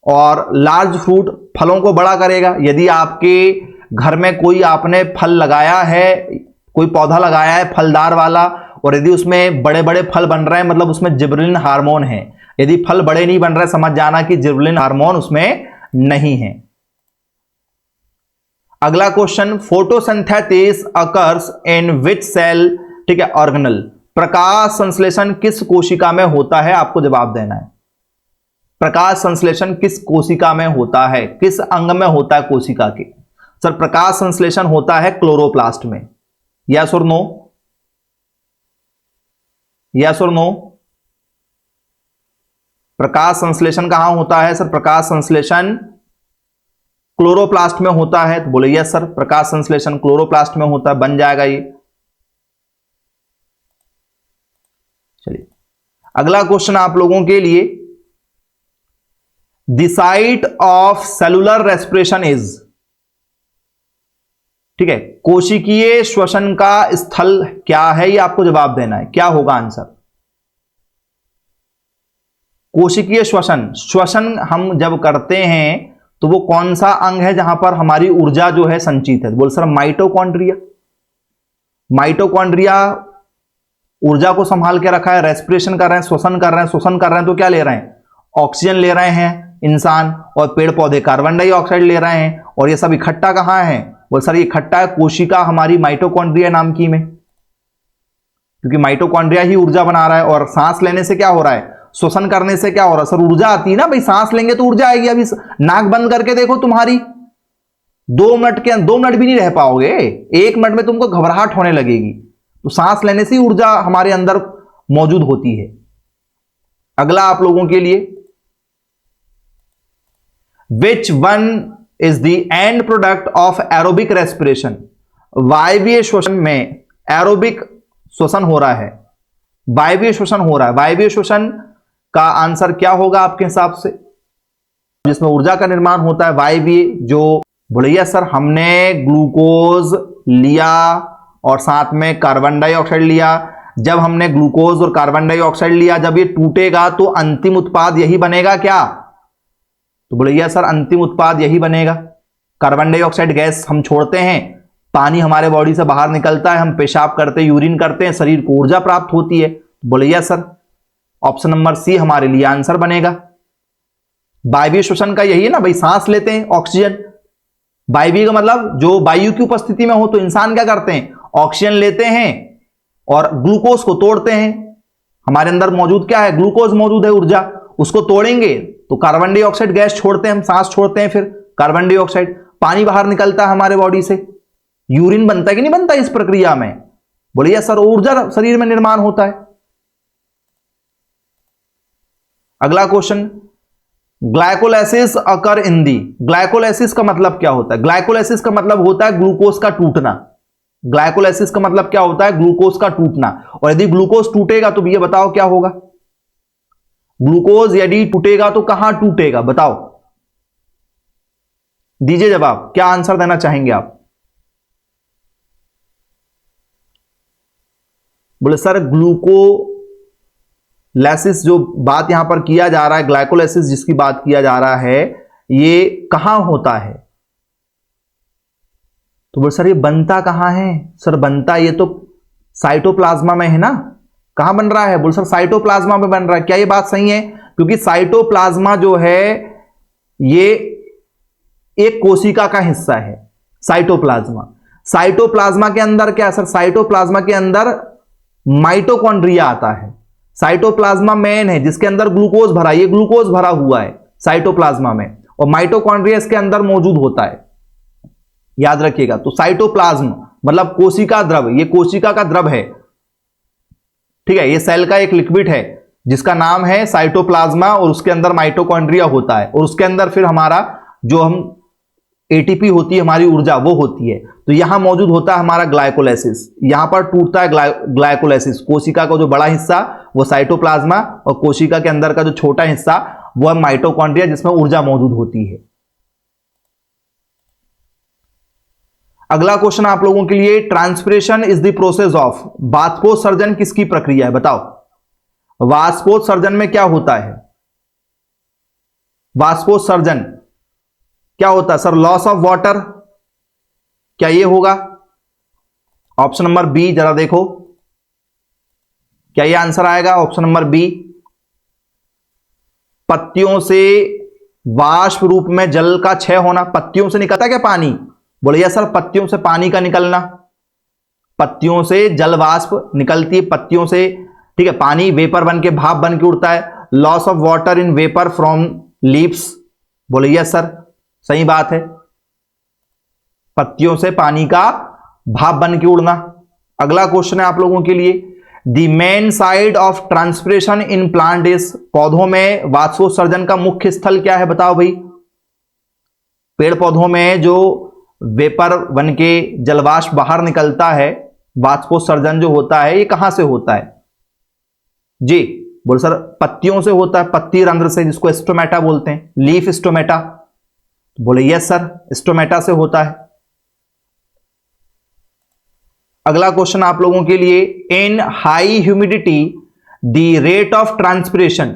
और लार्ज फ्रूट, फलों को बड़ा करेगा। यदि आपके घर में कोई आपने फल लगाया है, कोई पौधा लगाया है फलदार वाला, और यदि उसमें बड़े बड़े फल बन रहे हैं, मतलब उसमें जिबरेलिन हार्मोन है। यदि फल बड़े नहीं बन रहे, समझ जाना कि जिबरेलिन हार्मोन उसमें नहीं है। अगला question, photosynthesis occurs in which cell, ठीक है, ऑर्गेनल। प्रकाश संश्लेषण किस कोशिका में होता है? आपको जवाब देना है। प्रकाश संश्लेषण किस कोशिका में होता है? किस अंग में होता है कोशिका के? सर प्रकाश संश्लेषण होता है क्लोरोप्लास्ट में। यस और नो? यस और नो? प्रकाश संश्लेषण कहां होता है सर? प्रकाश संश्लेषण क्लोरोप्लास्ट में होता है। तो बोले यस सर, प्रकाश संश्लेषण क्लोरोप्लास्ट में होता है। बन जाएगा ये। चलिए अगला क्वेश्चन आप लोगों के लिए, the site of cellular respiration is, ठीक है, कोशिकीय श्वसन का स्थल क्या है? ये आपको जवाब देना है। क्या होगा आंसर? कोशिकीय श्वसन, श्वसन हम जब करते हैं तो वो कौन सा अंग है जहां पर हमारी ऊर्जा जो है संचित है? बोल सर माइटोकॉन्ड्रिया। माइटोकॉन्ड्रिया ऊर्जा को संभाल के रखा है, रेस्पिरेशन कर रहे हैं, श्वसन कर रहे हैं। श्वसन कर रहे हैं तो क्या ले रहे हैं? ऑक्सीजन ले रहे हैं इंसान, और पेड़ पौधे कार्बन डाइऑक्साइड ले रहे हैं। और ये सब इकट्ठा कहां है? बोल सर ये इकट्ठा है कोशिका हमारी माइटोकॉन्ड्रिया नाम की में, क्योंकि माइटोकॉन्ड्रिया ही ऊर्जा बना रहा है। और सांस लेने से क्या हो रहा है? श्वसन करने से क्या हो रहा है सर? ऊर्जा आती है ना भाई, सांस लेंगे तो ऊर्जा आएगी। अभी नाक बंद करके देखो, तुम्हारी 2 मिनट भी नहीं रह पाओगे, 1 मिनट में तुमको घबराहट होने लगेगी। तो सांस लेने से ऊर्जा हमारे अंदर मौजूद होती है। अगला आप लोगों के लिए, which one is the end product of aerobic respiration. वायवीय श्वसन में एरोबिक श्वसन हो रहा है, वायवीय श्वसन हो रहा है। वायवीय श्वसन का आंसर क्या होगा आपके हिसाब से? जिसमें ऊर्जा का निर्माण होता है वायवीय। जो बोलिए सर हमने ग्लूकोज लिया और साथ में कार्बन डाइऑक्साइड लिया। जब हमने ग्लूकोज और कार्बन डाइऑक्साइड लिया, जब ये टूटेगा तो अंतिम उत्पाद यही बनेगा क्या? तो बोलिए सर अंतिम उत्पाद यही बनेगा। कार्बन डाइऑक्साइड गैस हम छोड़ते हैं, पानी हमारे बॉडी से बाहर निकलता है, हम पेशाब करते हैं, यूरिन करते हैं, शरीर को ऊर्जा प्राप्त होती है। बोलिए सर ऑप्शन नंबर सी हमारे लिए आंसर बनेगा। वायवीय श्वसन का यही है ना भाई, सांस लेते हैं ऑक्सीजन। वायवीय का मतलब जो वायु की उपस्थिति में हो, तो इंसान क्या करते हैं? ऑक्सीजन लेते हैं और ग्लूकोज को तोड़ते हैं। हमारे अंदर मौजूद क्या है? ग्लूकोज मौजूद है, ऊर्जा। उसको तोड़ेंगे तो कार्बन डाइऑक्साइड गैस छोड़ते हैं, हम सांस छोड़ते हैं, फिर कार्बन डाइऑक्साइड, पानी बाहर निकलता है हमारे बॉडी से, यूरिन बनता है कि नहीं बनता इस प्रक्रिया में? बोलिए सर ऊर्जा शरीर में निर्माण होता है। अगला क्वेश्चन, ग्लाइकोलाइसिस अकर इन दी, ग्लाइकोलाइसिस का मतलब क्या होता है? ग्लाइकोलाइसिस का मतलब होता है ग्लूकोज का टूटना। ग्लाइकोलाइसिस का मतलब क्या होता है? ग्लूकोज का टूटना। और यदि ग्लूकोज टूटेगा तो ये बताओ क्या होगा? ग्लूकोज यदि टूटेगा तो कहां टूटेगा बताओ, दीजिए जवाब, क्या आंसर देना चाहेंगे आप? बोले सर ग्लूकोलाइसिस जो बात यहां पर किया जा रहा है, ग्लाइकोलाइसिस जिसकी बात किया जा रहा है, ये कहां होता है? तो बोले सर ये बनता कहां है? सर बनता ये तो साइटोप्लाज्मा में है ना। कहां बन रहा है? बोले सर साइटोप्लाज्मा में बन रहा है। क्या ये बात सही है? क्योंकि साइटोप्लाज्मा जो है ये एक कोशिका का हिस्सा है। साइटोप्लाज्मा, साइटोप्लाज्मा के अंदर क्या है सर? साइटोप्लाज्मा के अंदर माइटोकॉन्ड्रिया आता है। साइटोप्लाज्मा मेन है जिसके अंदर ग्लूकोज भरा, ये ग्लूकोज भरा हुआ है साइटोप्लाज्मा में, और माइटोकॉन्ड्रिया इसके अंदर मौजूद होता है, याद रखिएगा। तो साइटोप्लाज्म मतलब कोशिका द्रव, ये कोशिका का द्रव है, ठीक है। ये सेल का एक लिक्विड है जिसका नाम है साइटोप्लाज्मा, और उसके अंदर माइटोकॉन्ड्रिया होता है, और उसके अंदर फिर हमारा जो हम एटीपी होती है, हमारी ऊर्जा, वो होती है। तो यहां मौजूद होता है हमारा ग्लाइकोलाइसिस, यहां पर टूटता है ग्लाइकोलाइसिस। कोशिका का जो बड़ा हिस्सा वो साइटोप्लाज्मा, और कोशिका के अंदर का जो छोटा हिस्सा वो है माइटोकॉन्ड्रिया जिसमें ऊर्जा मौजूद होती है। अगला क्वेश्चन आप लोगों के लिए, transpiration is the process of, वाष्पोत्सर्जन किसकी प्रक्रिया है बताओ? वाष्पोत्सर्जन में क्या होता है? वाष्पोत्सर्जन क्या होता है सर? लॉस ऑफ वाटर, क्या ये होगा? ऑप्शन नंबर बी, जरा देखो क्या ये आंसर आएगा? ऑप्शन नंबर बी, पत्तियों से वाष्प रूप में जल का क्षय होना। पत्तियों से निकलता है क्या पानी? बोलिए सर पत्तियों से पानी का निकलना, पत्तियों से जल वाष्प निकलती है, पत्तियों से, ठीक है। पानी वेपर बन के, भाप बन के उड़ता है। Loss of water in vapour from leaves, बोलिए सर सही बात है, पत्तियों से पानी का भाप बन के उड़ना। अगला क्वेश्चन है आप लोगों के लिए, the main side of transpiration in plant is, पौधों में वाष्पोत्सर्जन का मुख्य स्थल क्या है बताओ भाई? पेड़ पौधों में जो वेपर बन के जलवाष्प बाहर निकलता है, वाष्पोत्सर्जन जो होता है, ये कहां से होता है जी? बोल सर पत्तियों से होता है, पत्ती रंध्र से, जिसको स्टोमेटा बोलते हैं, लीफ स्टोमेटा। बोले यस सर स्टोमेटा से होता है। अगला क्वेश्चन आप लोगों के लिए, इन high humidity the rate of transpiration,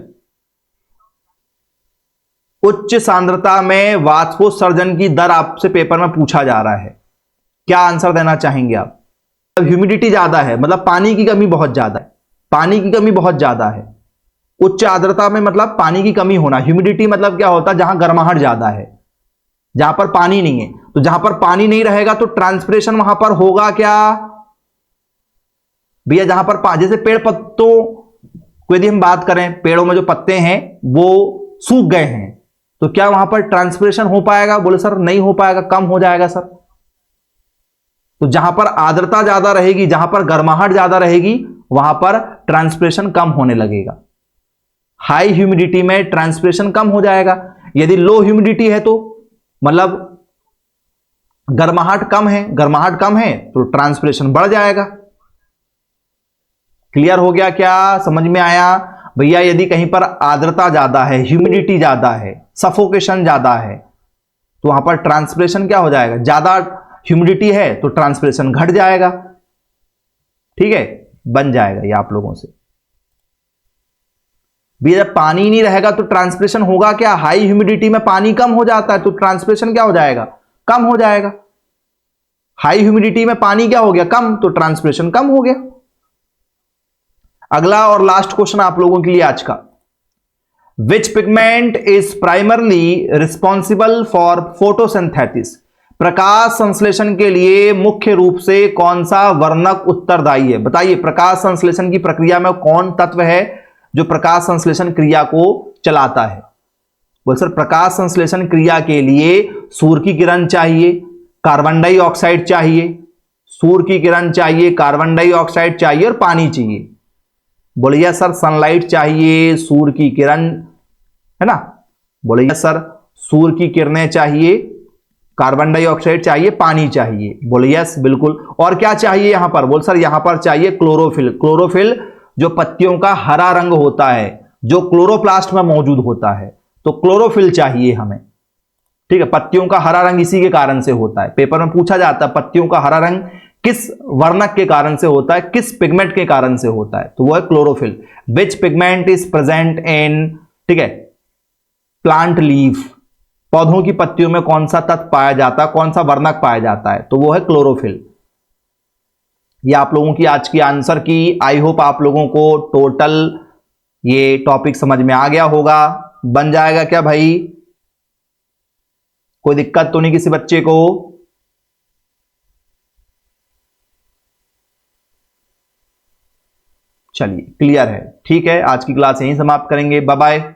उच्च सांद्रता में वाष्पोत्सर्जन की दर आपसे पेपर में पूछा जा रहा है, क्या आंसर देना चाहेंगे आप? अब ह्यूमिडिटी ज्यादा है मतलब पानी की कमी बहुत ज्यादा है, पानी की कमी बहुत ज्यादा है। उच्च आर्द्रता में मतलब पानी की कमी होना, ह्यूमिडिटी मतलब क्या होता है? जहां गर्माहट ज्यादा है, जहां पर पानी नहीं है। तो जहां पर पानी नहीं रहेगा तो ट्रांसपिरेशन वहां पर होगा क्या भैया? जहां पर जैसे पेड़ पत्तों को यदि हम बात करें, पेड़ों में जो पत्ते हैं वो सूख गए हैं, तो क्या वहां पर ट्रांसपिरेशन हो पाएगा? बोले सर नहीं हो पाएगा, कम हो जाएगा सर। तो जहां पर आर्द्रता ज्यादा रहेगी, जहां पर गर्माहट ज्यादा रहेगी, वहां पर ट्रांसपिरेशन कम होने लगेगा। हाई ह्यूमिडिटी में ट्रांसपिरेशन कम हो जाएगा। यदि लो ह्यूमिडिटी है तो मतलब गर्माहट कम है, गर्माहट कम है तो ट्रांसपिरेशन बढ़ जाएगा। क्लियर हो गया? क्या समझ में आया भैया? यदि कहीं पर आर्द्रता ज्यादा है, ह्यूमिडिटी ज्यादा है, सफोकेशन ज्यादा है, तो वहां पर ट्रांसपिरेशन क्या हो जाएगा? ज्यादा ह्यूमिडिटी है तो ट्रांसपिरेशन घट जाएगा, ठीक है, बन जाएगा ये आप लोगों से। भैया जब पानी नहीं रहेगा तो ट्रांसपिरेशन होगा क्या? हाई ह्यूमिडिटी में पानी कम हो जाता है तो ट्रांसपिरेशन क्या हो जाएगा? कम हो जाएगा। हाई ह्यूमिडिटी में पानी क्या हो गया? कम, तो ट्रांसपिरेशन कम हो गया। अगला और लास्ट क्वेश्चन आप लोगों के लिए आज का, which pigment is primarily responsible for photosynthesis, प्रकाश संश्लेषण के लिए मुख्य रूप से कौन सा वर्णक उत्तरदायी है? बताइए प्रकाश संश्लेषण की प्रक्रिया में कौन तत्व है जो प्रकाश संश्लेषण क्रिया को चलाता है? बोल सर प्रकाश संश्लेषण क्रिया के लिए सूर्य की किरण चाहिए, कार्बन डाइऑक्साइड चाहिए, सूर्य की किरण चाहिए, कार्बन डाइऑक्साइड चाहिए और पानी चाहिए। बोलिए सर सनलाइट चाहिए, सूर्य की किरण है ना? बोले यस सर। सूर्य की किरणें चाहिए, कार्बन डाइऑक्साइड चाहिए, पानी चाहिए। बोले यस बिल्कुल। और क्या चाहिए यहां पर? बोल सर यहां पर चाहिए क्लोरोफिल। क्लोरोफिल जो पत्तियों का हरा रंग होता है, जो क्लोरोप्लास्ट में मौजूद होता है, तो क्लोरोफिल चाहिए हमें। ठीक है, पत्तियों का हरा रंग इसी के कारण से होता है। पेपर में पूछा जाता है पत्तियों का हरा रंग किस वर्णक के कारण से होता है, किस पिगमेंट के कारण से होता है, तो वो है chlorophyll. Which pigment is present in, ठीक है, प्लांट लीफ, पौधों की पत्तियों में कौन सा तत्व पाया जाता है, कौन सा वर्णक पाया जाता है, तो वो है क्लोरोफिल। ये आप लोगों की आज की आंसर की। आई होप आप लोगों को टोटल ये टॉपिक समझ में आ गया होगा। बन जाएगा क्या भाई? कोई दिक्कत तो नहीं किसी बच्चे को? चलिए क्लियर है। ठीक है, आज की क्लास यहीं समाप्त करेंगे। Bye bye.